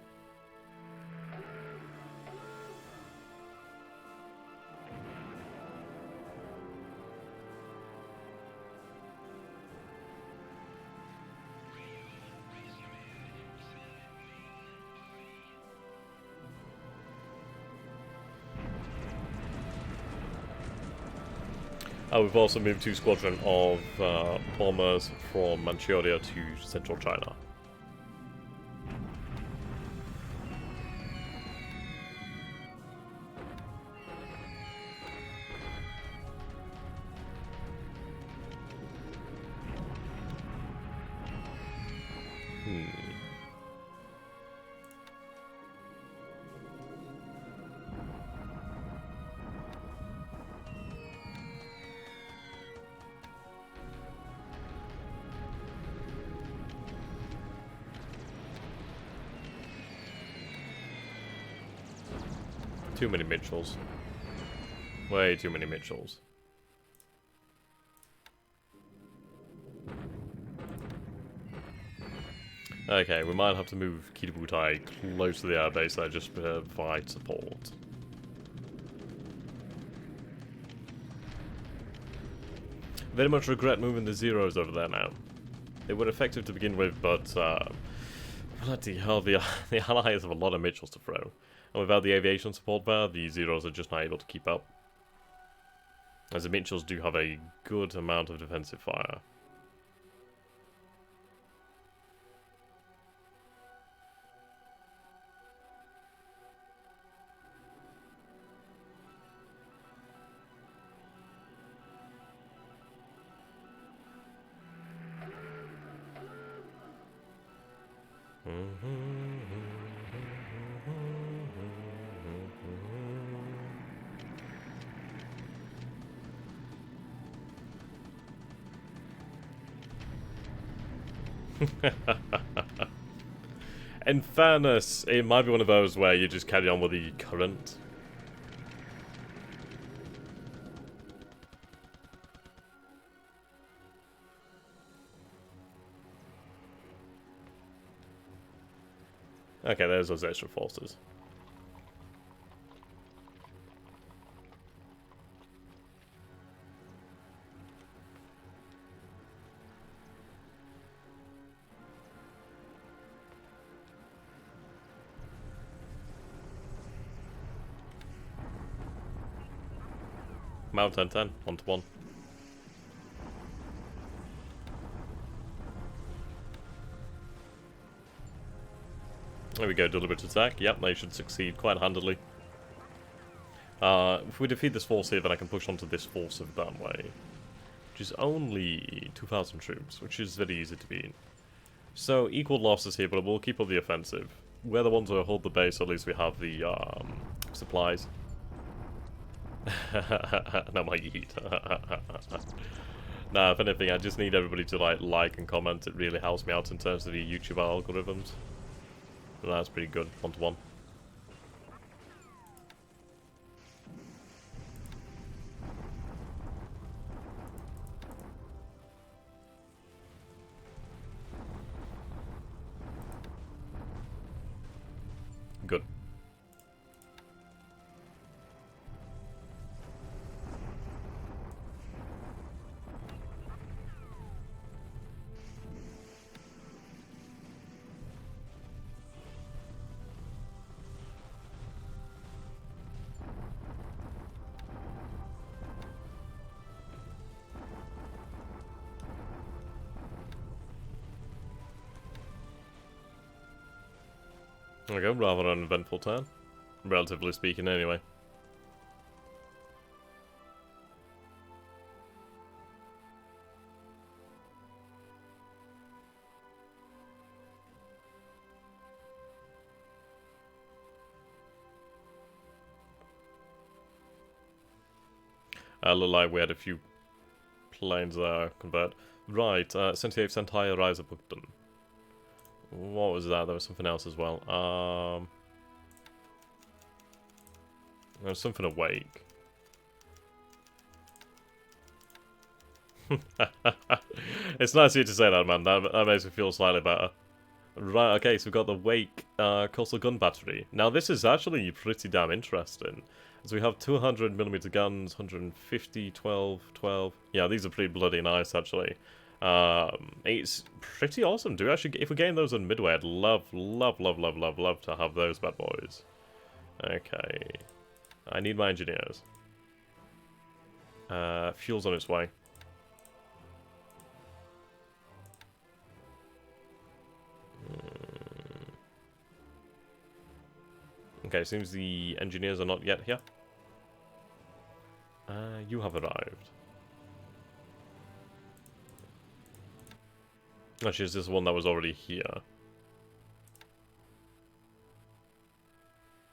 We've also moved 2 squadron of bombers from Manchuria to central China. Too many Mitchells. Way too many Mitchells. Okay, we might have to move Kitabutai close to the airbase there just to provide support. Very much regret moving the Zeros over there now. They were effective to begin with, but bloody hell, the Allies have a lot of Mitchells to throw. And without the aviation support there, the Zeros are just not able to keep up. As the Mitchells do have a good amount of defensive fire. In fairness, it might be one of those where you just carry on with the current. Okay, there's those extra forces. Mount 10-10, 1-1. There we go, deliberate attack. Yep, they should succeed quite handily. If we defeat this force here, then I can push onto this force of that way. Which is only 2,000 troops, which is very easy to beat. So, equal losses here, but we'll keep up the offensive. We're the ones who hold the base, so at least we have the supplies. No, my yeet. Nah, if anything, I just need everybody to like and comment. It really helps me out in terms of the YouTube algorithms. But that's pretty good, 1-1. There we go, rather uneventful turn. Relatively speaking, anyway. Looked like we had a few planes there convert. Right, 78th Sentai Rise of Bugden. What was that? There was something else as well. There was something awake. It's nice of you to say that, man. That makes me feel slightly better. Right, okay, so we've got the Wake Coastal Gun Battery. Now, this is actually pretty damn interesting. So we have 200mm guns, 150, 12, 12. Yeah, these are pretty bloody nice, actually. It's pretty awesome. Do we actually, if we gain those on Midway, I'd love to have those bad boys. Okay. I need my engineers. Fuel's on its way. Okay, seems the engineers are not yet here. You have arrived. Actually, is this one that was already here?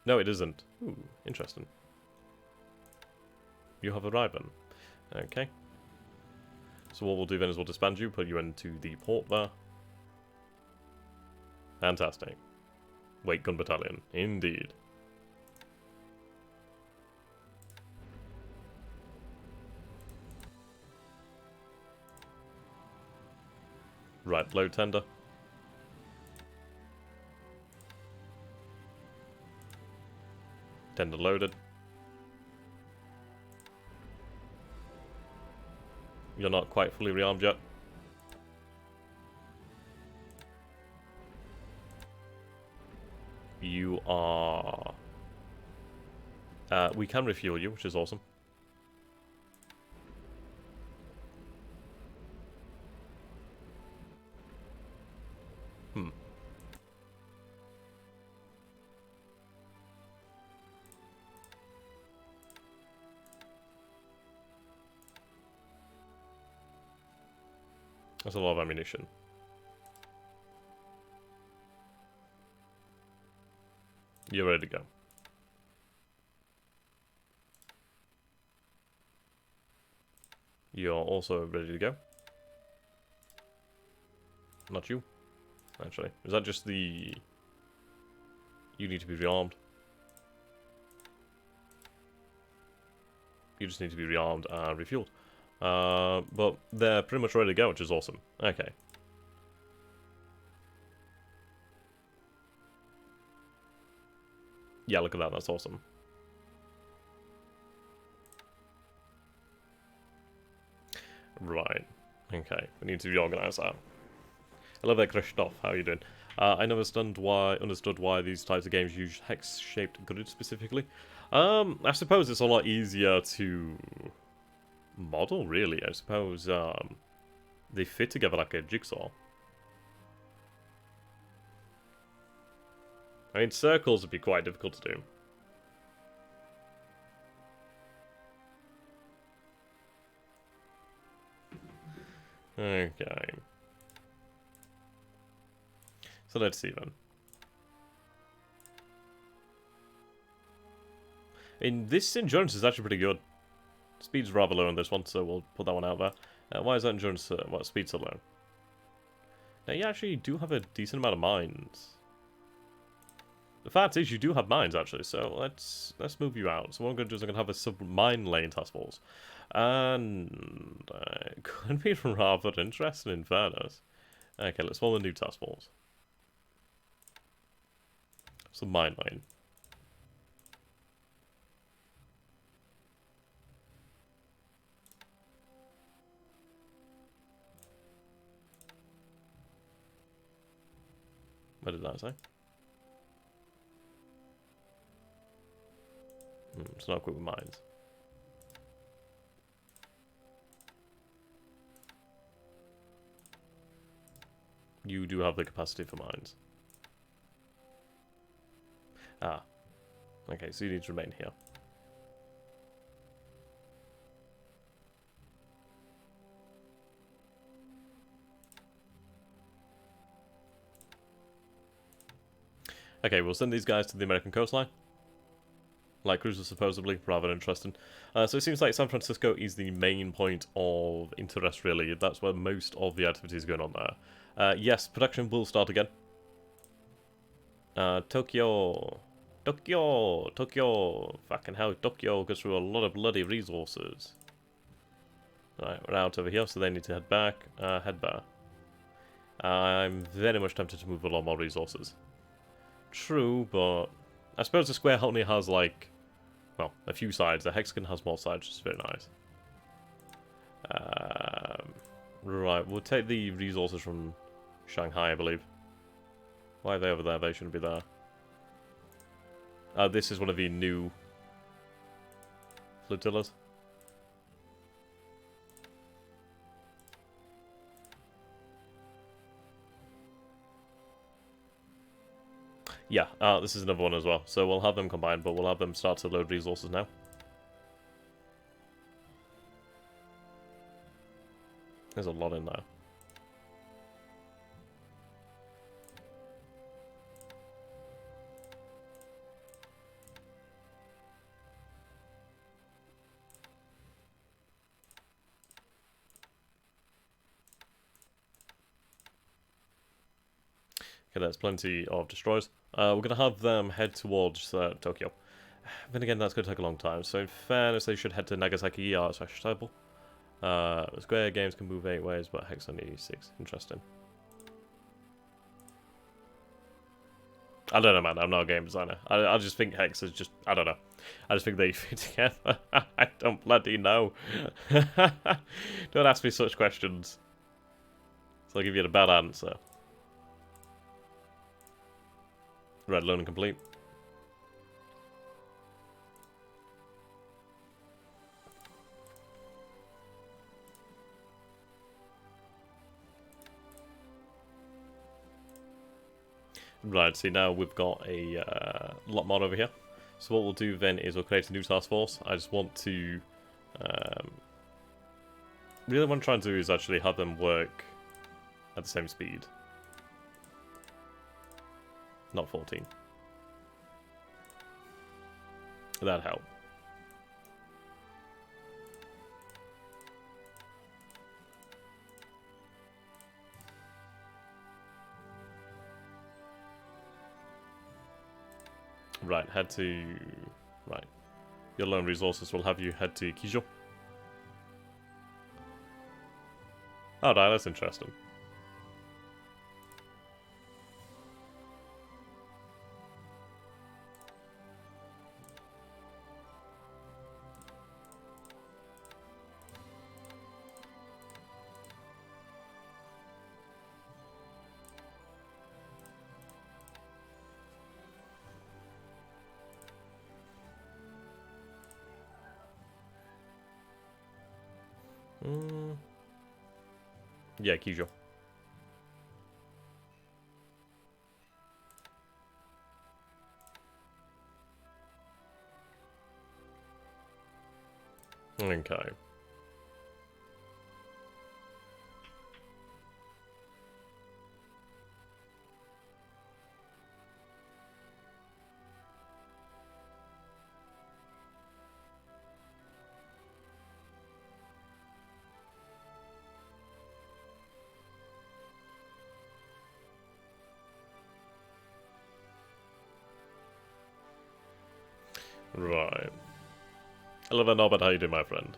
No, it isn't. Ooh, interesting. You have arrived then. Okay. So what we'll do then is we'll disband you, put you into the port there. Fantastic. Wake Gun Battalion. Indeed. Right, load tender. Tender loaded. You're not quite fully rearmed yet. You are... we can refuel you, which is awesome. That's a lot of ammunition. You're ready to go. You're also ready to go. Not you, actually. Is that just the... You need to be rearmed. You just need to be rearmed and refueled. But they're pretty much ready to go, which is awesome. Okay. Yeah, look at that. That's awesome. Right. Okay. We need to reorganize that. Hello there, Krishnoff. How are you doing? I never understood why these types of games use hex-shaped grids specifically. I suppose it's a lot easier to model, really. I suppose they fit together like a jigsaw. I mean, circles would be quite difficult to do. Okay. So let's see then. This endurance is actually pretty good. Speed's rather low on this one, so we'll put that one out there. Why is that endurance, what, speed so low? Now, you actually do have a decent amount of mines. The fact is, you do have mines, actually, so let's move you out. So what I'm going to do is I'm going to have a sub-mine lane task force. And it could be rather interesting, in fairness. Okay, let's form a new task force. Sub-mine lane. What did that say? It's not equipped with mines. You do have the capacity for mines. Ah. Okay, so you need to remain here. Okay, we'll send these guys to the American coastline. Like cruisers, supposedly. Rather interesting. So it seems like San Francisco is the main point of interest, really. That's where most of the activity is going on there. Yes, production will start again. Tokyo. Tokyo. Tokyo. Fucking hell, Tokyo goes through a lot of bloody resources. Right, we're out over here, so they need to head back. Head back. I'm very much tempted to move a lot more resources. True, but I suppose the square only has, like, well, a few sides. The hexagon has more sides, which is very nice. Right, we'll take the resources from Shanghai, I believe. Why are they over there? They shouldn't be there. This is one of the new flotillas. Yeah, this is another one as well. So we'll have them combined, but we'll have them start to load resources now. There's a lot in there. Okay, that's plenty of destroyers. We're going to have them head towards Tokyo. Then again, that's going to take a long time. So in fairness, they should head to Nagasaki. Yeah, it's actually stable. Square games can move 8 ways, but Hex only 6. Interesting. I don't know, man. I'm not a game designer. I just think Hex is just... I don't know. I just think they fit together. I don't bloody know. Don't ask me such questions. So I'll give you a bad answer. Red loan complete. Right, see now we've got a lot more over here. So what we'll do then is we'll create a new task force. I just want to... really what I'm trying to do is actually have them work at the same speed. Not 14. That'd help. Right, head to... Right. Your loan resources will have you head to Kijo. Oh, no, that's interesting. Yeah, Kijo. Okay. Right. I love that knob, but how you do, my friend?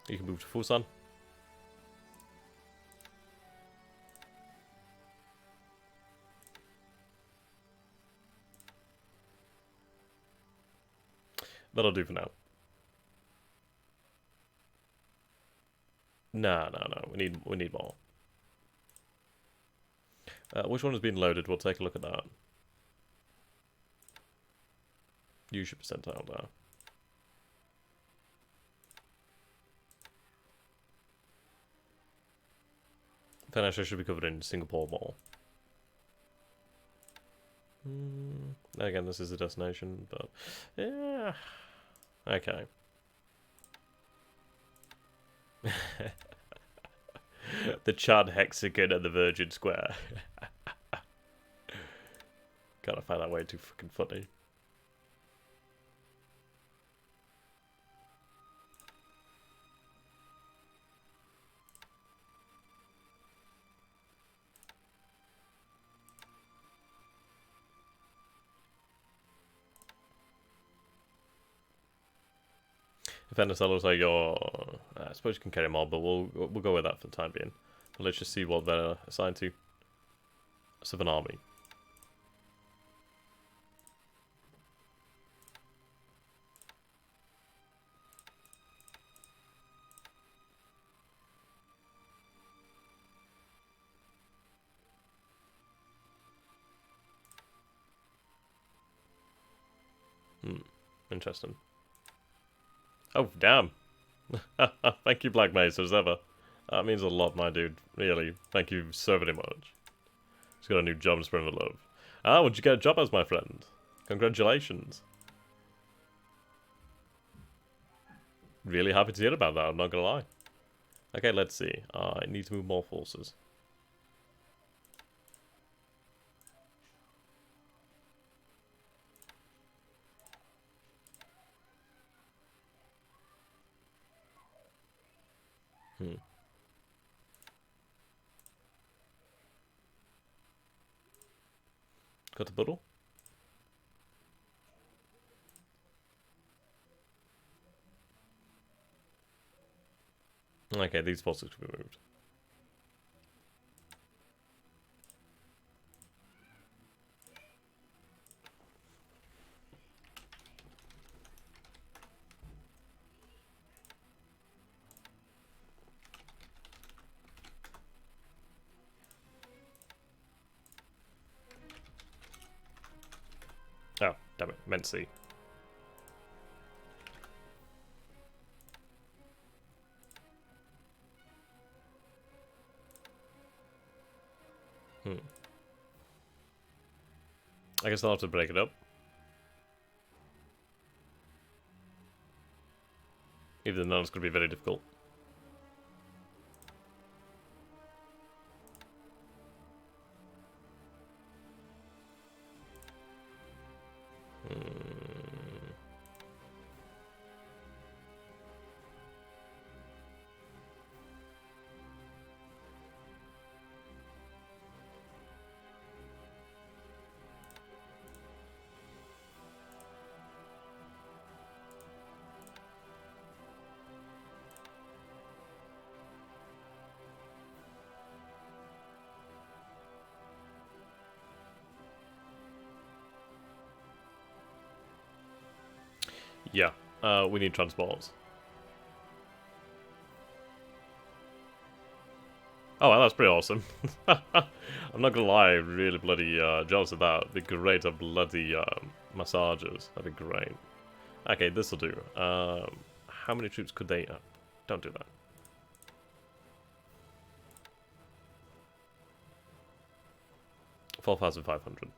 You can move to Fusan. That'll do for now. No, no, no. We need more. Which one has been loaded? We'll take a look at that. Use your percentile now. Financial should be covered in Singapore Mall. Again, this is a destination, but yeah. Okay. The Chad hexagon and the Virgin Square. Gotta find that way too fucking funny. If NSL looks like your, I suppose you can carry them all, but we'll go with that for the time being. But let's just see what they're assigned to. Southern Army. Interesting. Oh, damn. Thank you, Black Mesa, as ever. That means a lot, my dude. Really. Thank you so very much. He's got a new job to spread the love. Ah, what'd you get a job as, my friend? Congratulations. Really happy to hear about that, I'm not gonna lie. Okay, let's see. I need to move more forces. Got a bottle? Okay, these forces can be moved. Oh, damn it. Meant C. I guess I'll have to break it up. Even though it's going to be very difficult. Yeah, we need transports. Oh, well, that's pretty awesome. I'm not gonna lie, really bloody jealous of that. It'd be great to have bloody massages. That'd be great. Okay, this'll do. How many troops could they... don't do that. $4,500.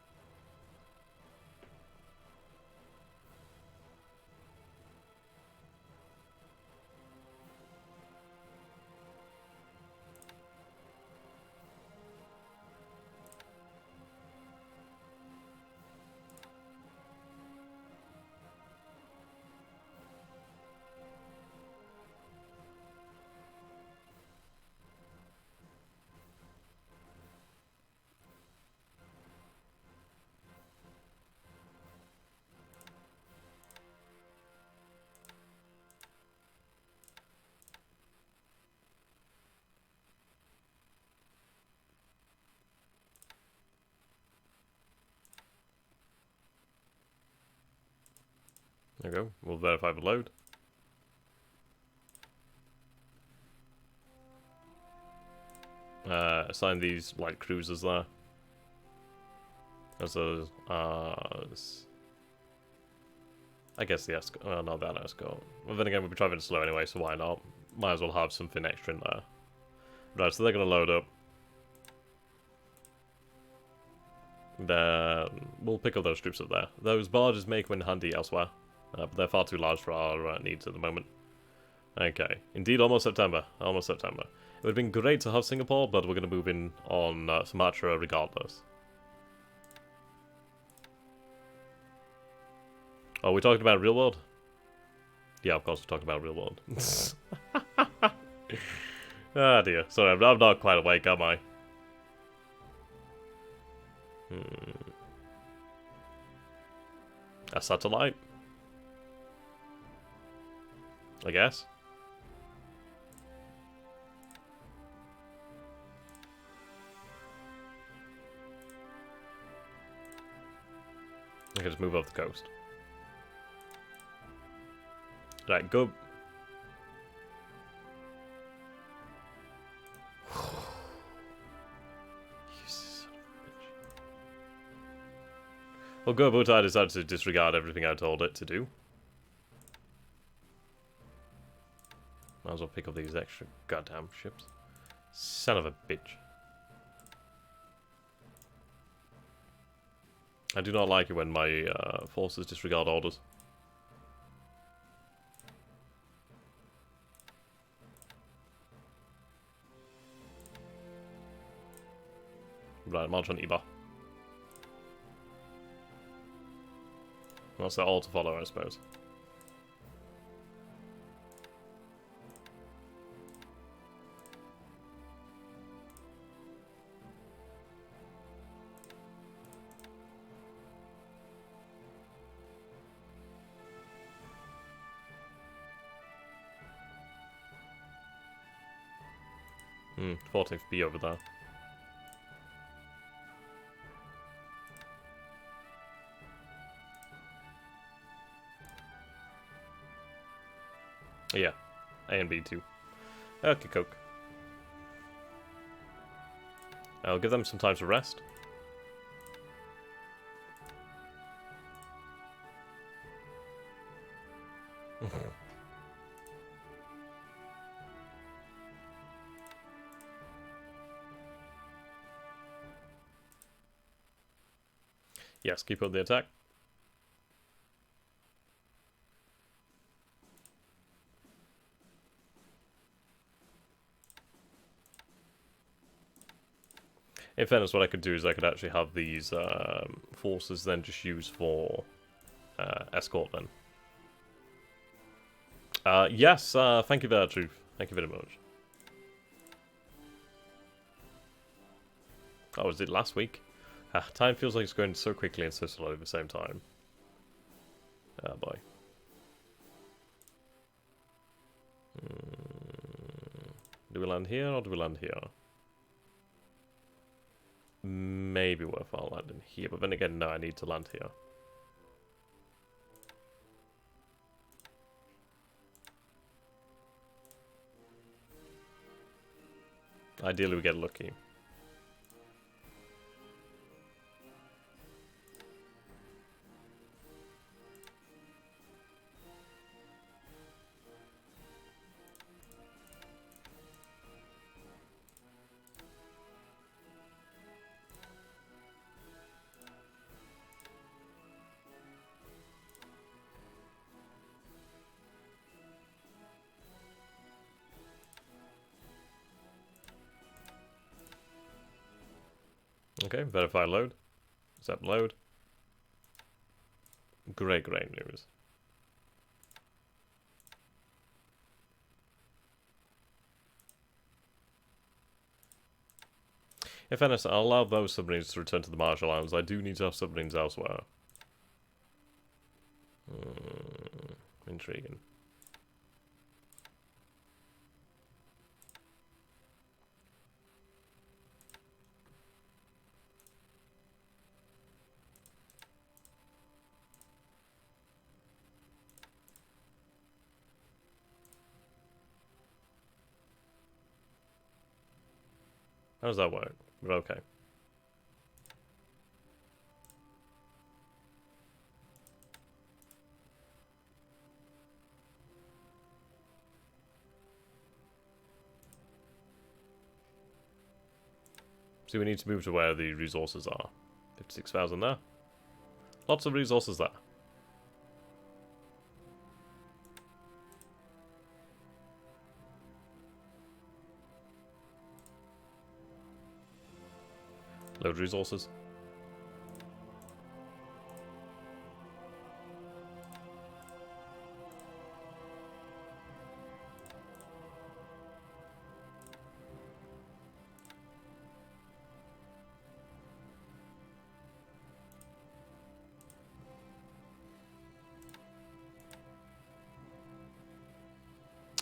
There we go. We'll verify the load. assign these light cruisers there. As those, I guess the Escort, well, not that Escort. Well, then again, we'll be driving slow anyway, so why not? Might as well have something extra in there. Right, so they're going to load up. Then we'll pick up those troops up there. Those barges may come in handy elsewhere, but they're far too large for our needs at the moment. Okay, indeed, almost September. Almost September. It would have been great to have Singapore, but we're going to move in on Sumatra regardless. Oh, we talking about real world? Yeah, of course we're talking about real world. Ah dear. Sorry, I'm not quite awake, am I? A satellite? I guess. I can just move off the coast. Right, go. Well, Go-Botai decided to disregard everything I told it to do. Might as well pick up these extra goddamn ships. Son of a bitch. I do not like it when my forces disregard orders. Right, march on Iba. That's all to follow, I suppose. Hmm, 14th B over there. Yeah, A and B too. Okay, Coke. I'll give them some time to rest. Yes, keep up the attack. In fairness, what I could do is I could actually have these forces then just used for escort then. Yes, thank you there, Truth. Thank you very much. Oh, was it last week? Time feels like it's going so quickly and so slowly at the same time. Oh boy. Do we land here or do we land here? Maybe worthwhile landing here, but then again, no, I need to land here. Ideally, we get lucky. Okay, verify load. Accept load. Great, great news. In fairness, I'll allow those submarines to return to the Marshall Islands. I do need to have submarines elsewhere. Intriguing. How does that work? But okay. So we need to move to where the resources are. 56,000 there. Lots of resources there. Load resources.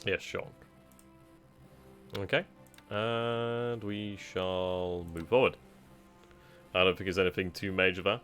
Yes, sure. Okay. And we shall move forward. I don't think there's anything too major there.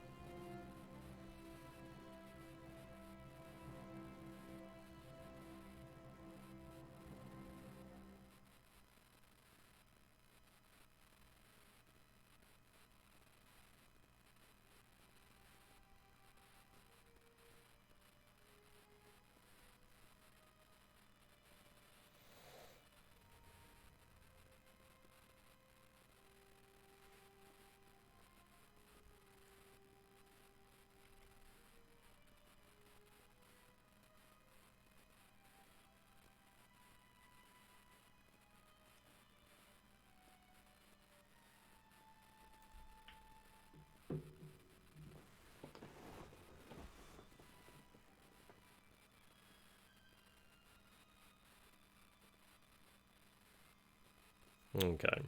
Okay.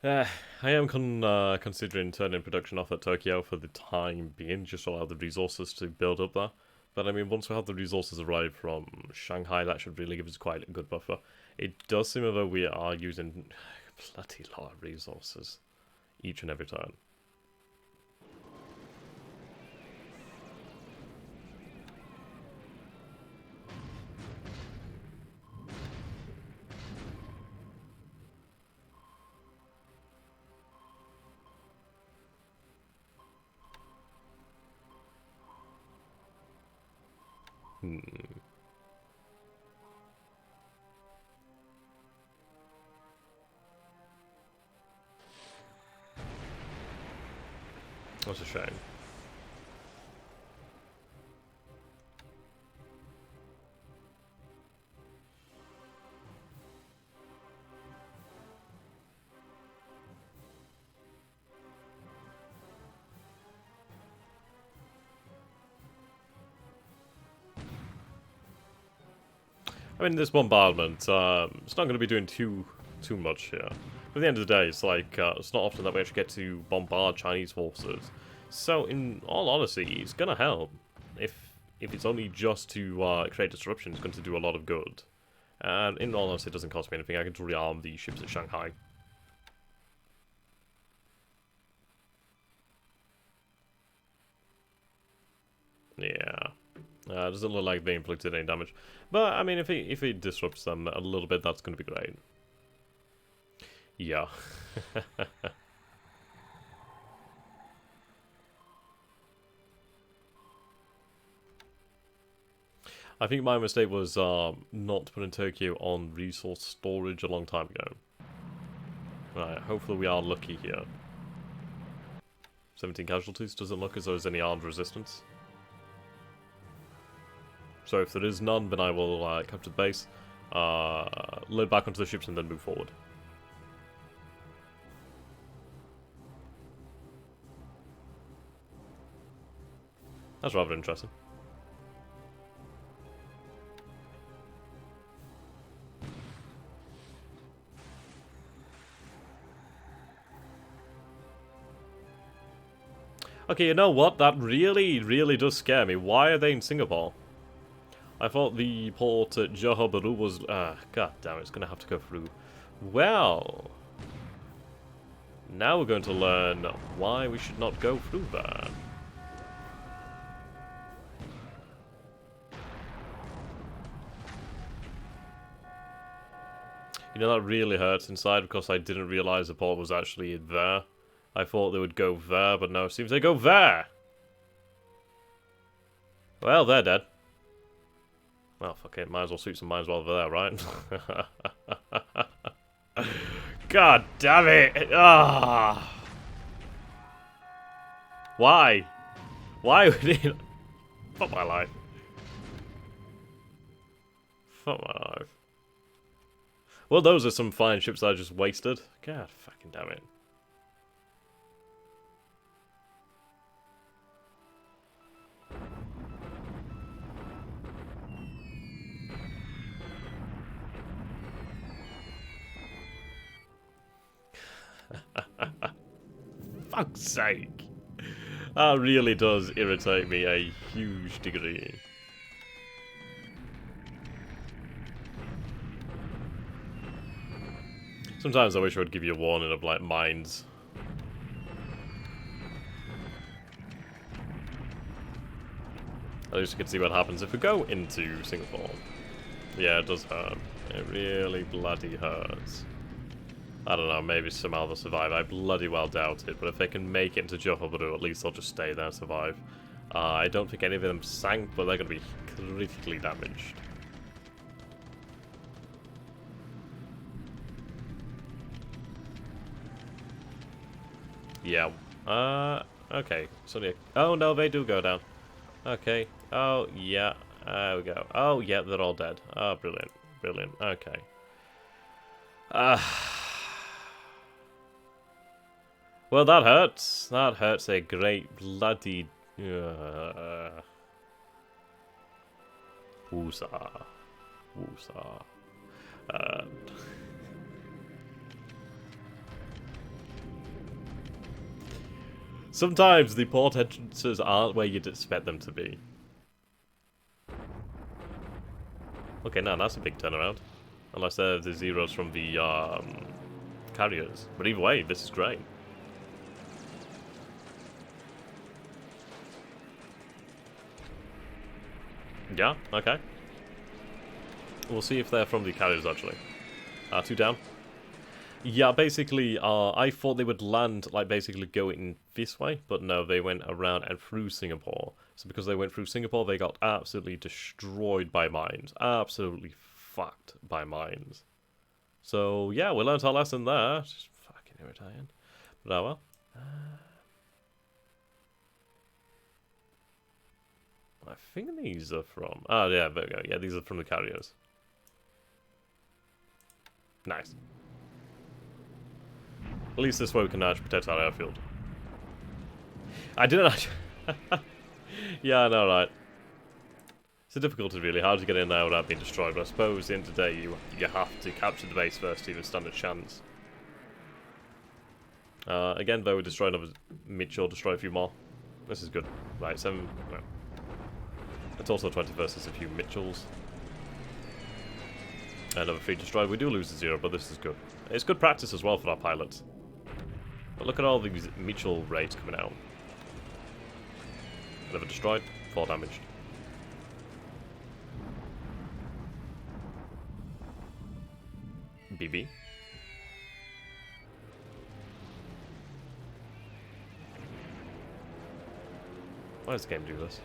I am considering turning production off at Tokyo for the time being, just to allow the resources to build up there. But I mean, once we have the resources arrive from Shanghai, that should really give us quite a good buffer. It does seem as though we are using a bloody lot of resources each and every turn. That's a shame. I mean, this bombardment, it's not going to be doing too much here. But at the end of the day, it's like, it's not often that we actually get to bombard Chinese forces. So, in all honesty, it's going to help. If it's only just to create disruption, it's going to do a lot of good. And in all honesty, it doesn't cost me anything. I can just rearm the ships at Shanghai. Yeah. It doesn't look like they inflicted any damage. But, I mean, if it disrupts them a little bit, that's going to be great. Yeah. I think my mistake was not putting Tokyo on resource storage a long time ago. Right, hopefully we are lucky here. 17 casualties, doesn't look as though there's any armed resistance. So if there is none, then I will capture the base, load back onto the ships and then move forward. That's rather interesting. Okay, you know what? That really does scare me. Why are they in Singapore? I thought the port at Johor Bahru was... god damn it, it's going to have to go through. Well... now we're going to learn why we should not go through there. You know, that really hurts inside because I didn't realise the port was actually there. I thought they would go there, but no, it seems they go there! Well, they're dead. Well, fuck it, might as well sweep some mines while they're there, right? God damn it! Ah! Why? Why would it... Fuck my life. Fuck my life. Well, those are some fine ships that I just wasted. God fucking damn it. Fuck's sake. That really does irritate me a huge degree. Sometimes I wish I would give you a warning of, like, mines. At least you can see what happens if we go into Singapore. Yeah, it does hurt. It really bloody hurts. I don't know, maybe somehow they'll survive. I bloody well doubt it, but if they can make it into Johor Bahru, at least they'll just stay there and survive. I don't think any of them sank, but they're going to be critically damaged. Yeah. Okay. So, oh, no, they do go down. Okay. Oh, yeah. There we go. Oh, yeah, they're all dead. Oh, brilliant. Brilliant. Okay. Well, that hurts. That hurts a great bloody... Woosah. Woosah. Sometimes the port entrances aren't where you'd expect them to be. Okay, now that's a big turnaround. Unless they're the zeros from the carriers. But either way, this is great. Yeah, okay. We'll see if they're from the carriers, actually. 2 down. Yeah, basically, I thought they would land, like, basically going this way, but no, they went around and through Singapore. So because they went through Singapore, they got absolutely destroyed by mines. Absolutely fucked by mines. So, yeah, we learned our lesson there. It's just fucking irritating. But oh well. I think these are from... Oh, yeah, there we go. Yeah, these are from the carriers. Nice. At least this way we can actually protect our airfield. I didn't actually... Yeah, I know, right. It's a difficulty, really. How do you get in there without being destroyed? But I suppose, at the end of the day, you have to capture the base first to even stand a chance. Again, though, we destroy another Mitchell, destroy a few more. This is good. Right, 7... No. It's also 20 versus a few Mitchells. Another 3 destroyed. We do lose a 0, but this is good. It's good practice as well for our pilots. But look at all these Mitchell raids coming out. Another destroyed, 4 damaged. BB. Why does the game do this?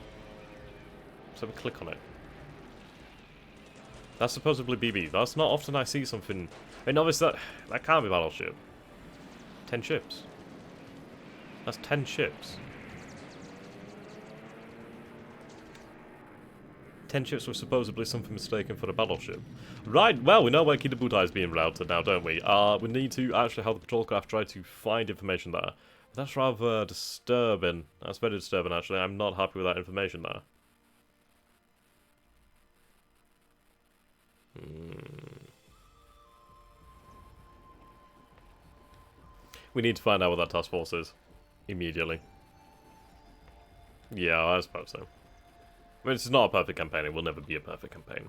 Let's have a click on it. That's supposedly BB. That's not often I see something... I mean, obviously that can't be battleship. 10 ships. That's 10 ships. 10 ships were supposedly something mistaken for a battleship. Right, well, we know where Kitabutai is being routed now, don't we? We need to actually have the patrol craft try to find information there. That's rather disturbing. That's very disturbing, actually. I'm not happy with that information there. We need to find out what that task force is. Immediately. Yeah, I suppose so. I mean, it's not a perfect campaign. It will never be a perfect campaign.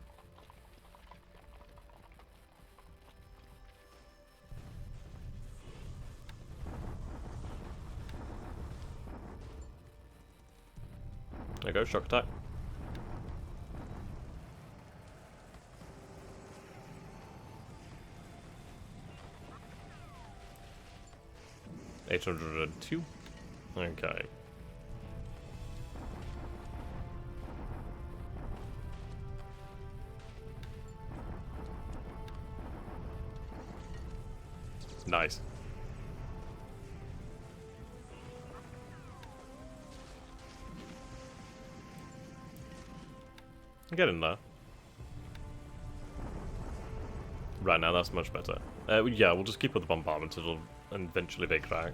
There you go, shock attack. 802. Okay. Nice. Get in there. Right, now that's much better. Yeah, we'll just keep with the bombardment. It'll eventually be crack.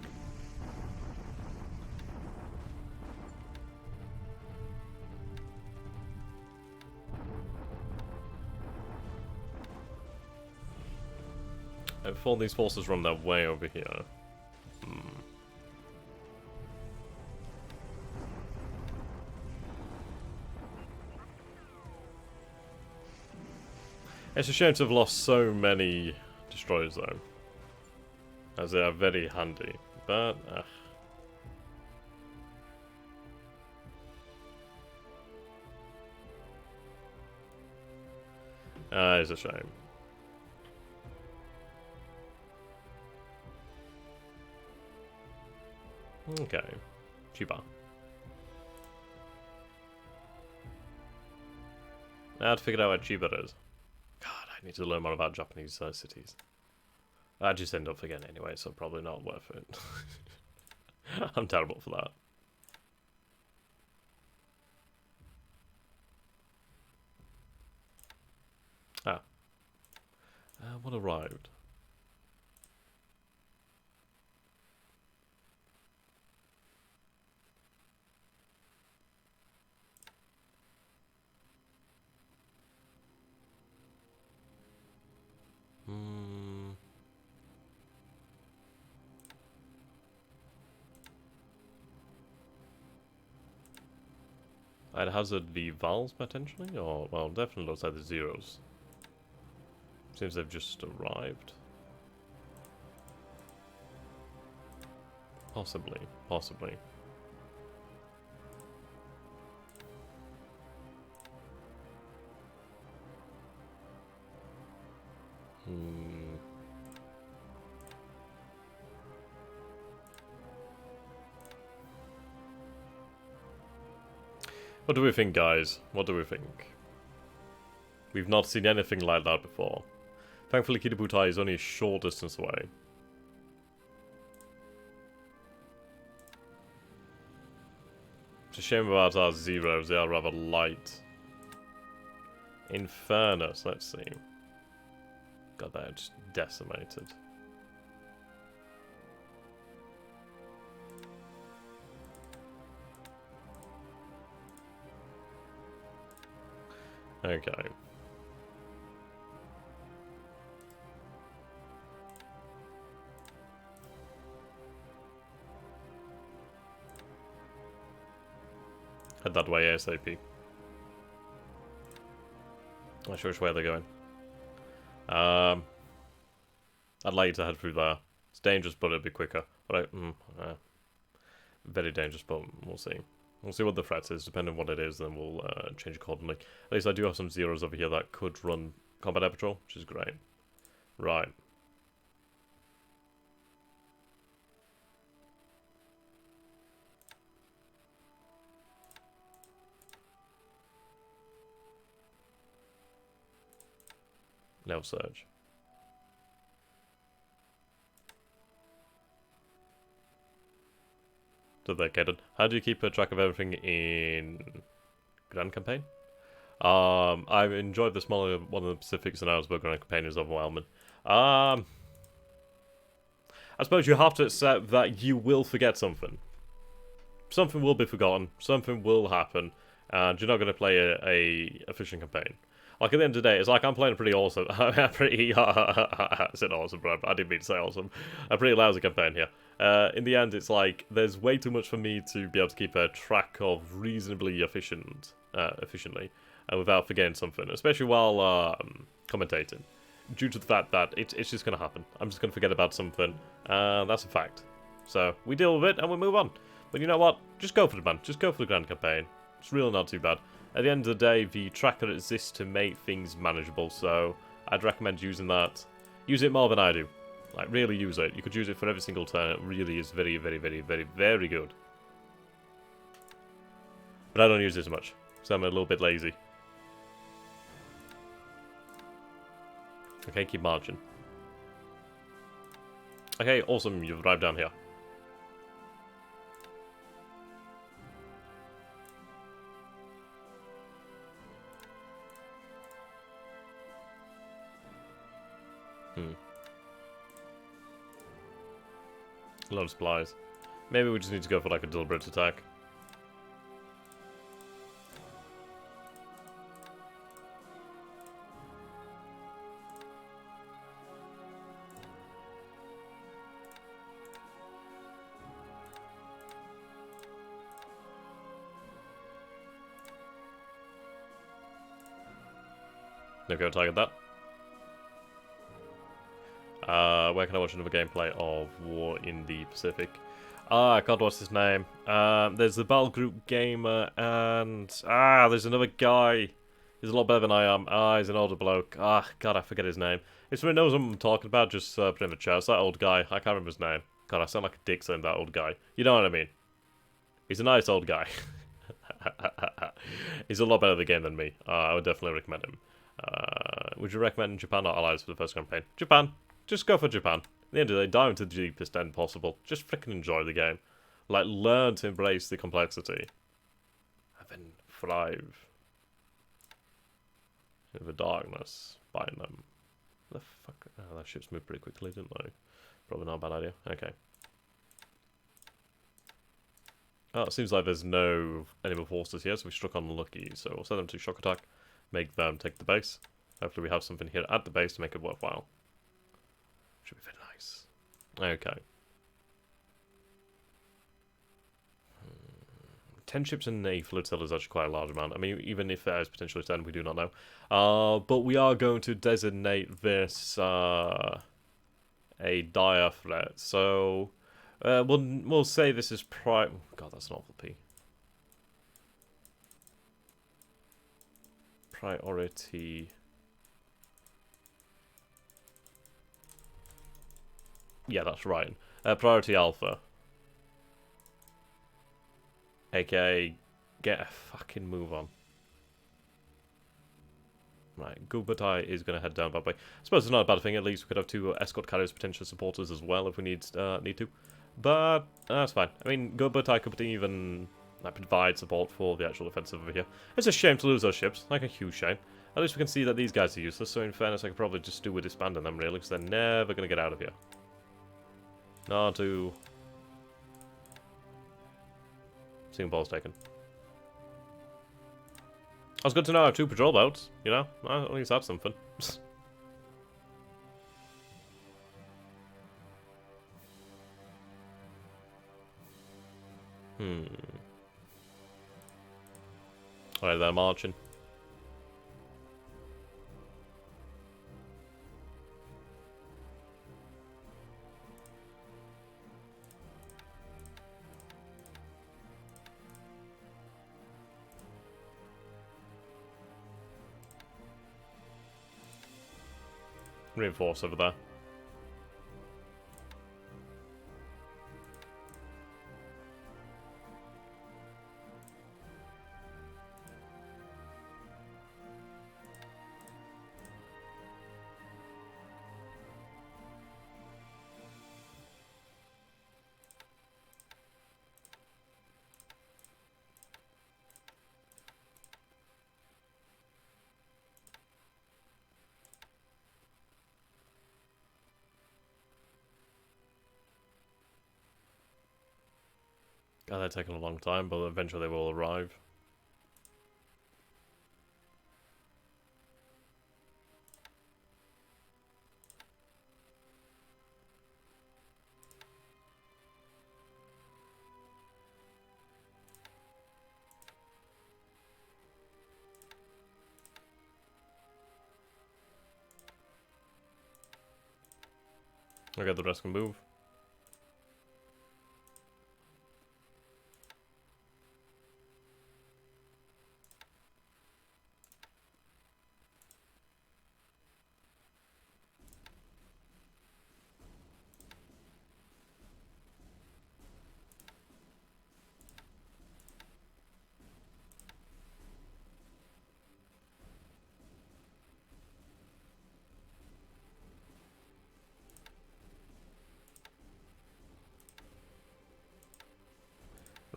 If all these forces run their way over here. It's a shame to have lost so many destroyers though, as they are very handy, but it's a shame. Okay, Chiba. Now to figure out where Chiba is. God, I need to learn more about Japanese cities. I just end up forgetting anyway, so probably not worth it. I'm terrible for that. Ah. What arrived? I'd hazard the vowels potentially, or well, definitely looks like the zeros. Seems they've just arrived. Possibly, possibly. What do we think, guys? What do we think? We've not seen anything like that before. Thankfully, Kitabutai is only a short distance away. It's a shame about our zeros, they are rather light. In fairness, let's see. God, they're just decimated. Okay. Head that way ASAP. Not sure which way they're going. I'd like you to head through there. It's dangerous, but it'll be quicker. But very dangerous, but we'll see. We'll see what the threat is. Depending on what it is, then we'll change accordingly. At least I do have some zeros over here that could run combat air patrol, which is great. Right. Naval surge. So there, Kaden. How do you keep a track of everything in Grand Campaign? I enjoyed the smaller one of the Pacifics and I was but Grand Campaign is overwhelming. I suppose you have to accept that you will forget something. Something will be forgotten. Something will happen, and you're not going to play a efficient campaign. Like, at the end of the day, it's like I'm playing a pretty awesome... pretty... I said awesome, bro. I didn't mean to say awesome. A pretty lousy campaign here. In the end, it's like, there's way too much for me to be able to keep a track of reasonably efficiently, without forgetting something. Especially while commentating. Due to the fact that it's just going to happen. I'm just going to forget about something. That's a fact. So, we deal with it, and we move on. But you know what? Just go for it, man. Just go for the grand campaign. It's really not too bad. At the end of the day, the tracker exists to make things manageable, so I'd recommend using that. Use it more than I do. Like, really use it. You could use it for every single turn. It really is very, very, very, very, very good. But I don't use it as much, so I'm a little bit lazy. Okay, keep marching. Okay, awesome. You've arrived down here. A lot of supplies. Maybe we just need to go for like a deliberate attack. No go target that. Where can I watch another gameplay of War in the Pacific? I can't watch his name. There's the Battle Group Gamer, and there's another guy. He's a lot better than I am. He's an older bloke. God, I forget his name. If someone knows what I'm talking about, just put it in the chat. It's that old guy. I can't remember his name. God, I sound like a dick saying that old guy. You know what I mean? He's a nice old guy. He's a lot better at the game than me. I would definitely recommend him. Would you recommend Japan or Allies for the first campaign? Japan. Just go for Japan. At the end of the day, dive into the deepest end possible. Just freaking enjoy the game. Like, learn to embrace the complexity. And then thrive. In the darkness. Bind them. The fuck? Oh, that ships moved pretty quickly, didn't they? Probably not a bad idea. Okay. Oh, it seems like there's no enemy forces here, so we struck unlucky. So we'll send them to shock attack. Make them take the base. Hopefully we have something here at the base to make it worthwhile. Should be very nice. Okay. 10 ships in a flotilla is actually quite a large amount. I mean, even if there is potentially 10, we do not know. But we are going to designate this a dire threat. So we'll say this is God, that's an awful P. Priority. Yeah, that's right. Priority Alpha. AKA, get a fucking move on. Right, Gubatai is going to head down that way. I suppose it's not a bad thing, at least we could have 2 escort carriers, potential supporters as well if we need to. But, that's fine. I mean, Gubatai could even provide support for the actual offensive over here. It's a shame to lose those ships, like a huge shame. At least we can see that these guys are useless, so in fairness I could probably just do with disbanding them really, because they're never going to get out of here. Not to... Single ball's taken. Oh, it's good to know I have 2 patrol boats, you know? At least that's something. Alright, they're marching. Reinforce over there. God, they're taking a long time, but eventually they will arrive. Okay, the rest can move.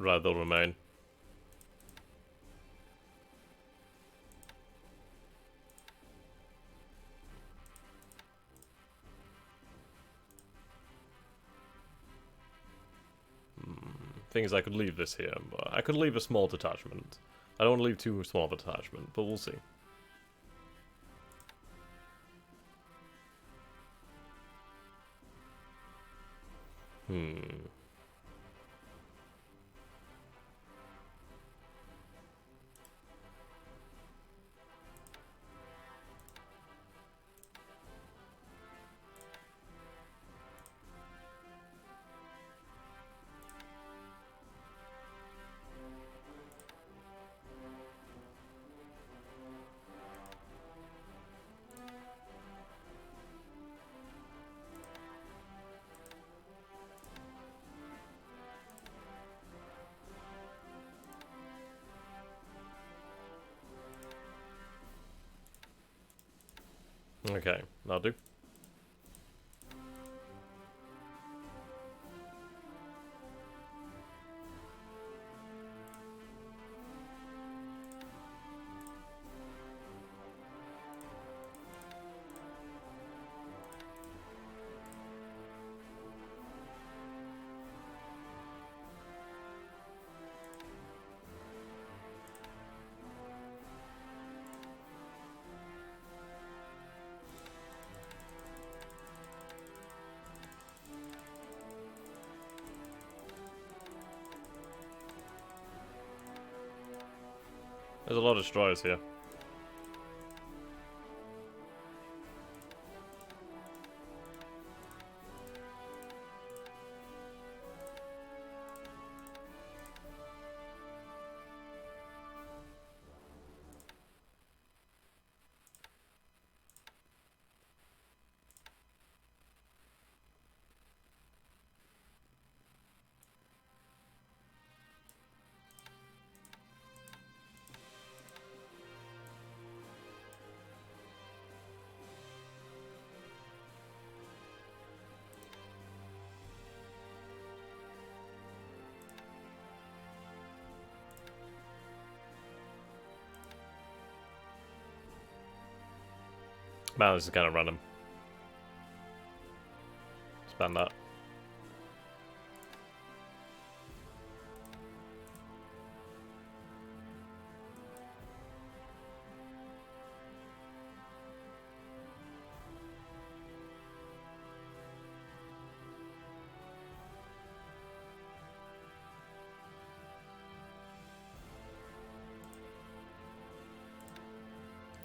Right, they'll remain. Thing is, I could leave this here, but I could leave a small detachment. I don't want to leave too small of a detachment, but we'll see. Okay, that'll do. There's a lot of destroyers here. Man, this is kind of random. Spam that.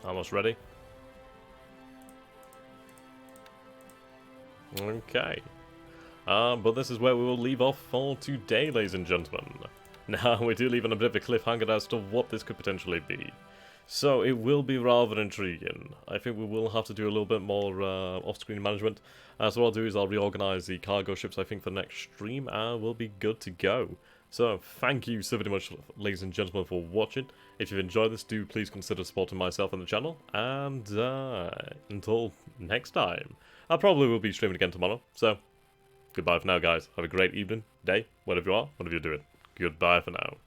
Almost ready. Okay. But this is where we will leave off for today, ladies and gentlemen. Now, we do leave on a bit of a cliffhanger as to what this could potentially be. So, it will be rather intriguing. I think we will have to do a little bit more off-screen management. So what I'll do is I'll reorganize the cargo ships, I think, for the next stream, and we'll be good to go. So, thank you so very much, ladies and gentlemen, for watching. If you've enjoyed this, do please consider supporting myself and the channel. And until next time, I probably will be streaming again tomorrow. So, goodbye for now, guys. Have a great evening, day, whatever you are, whatever you're doing. Goodbye for now.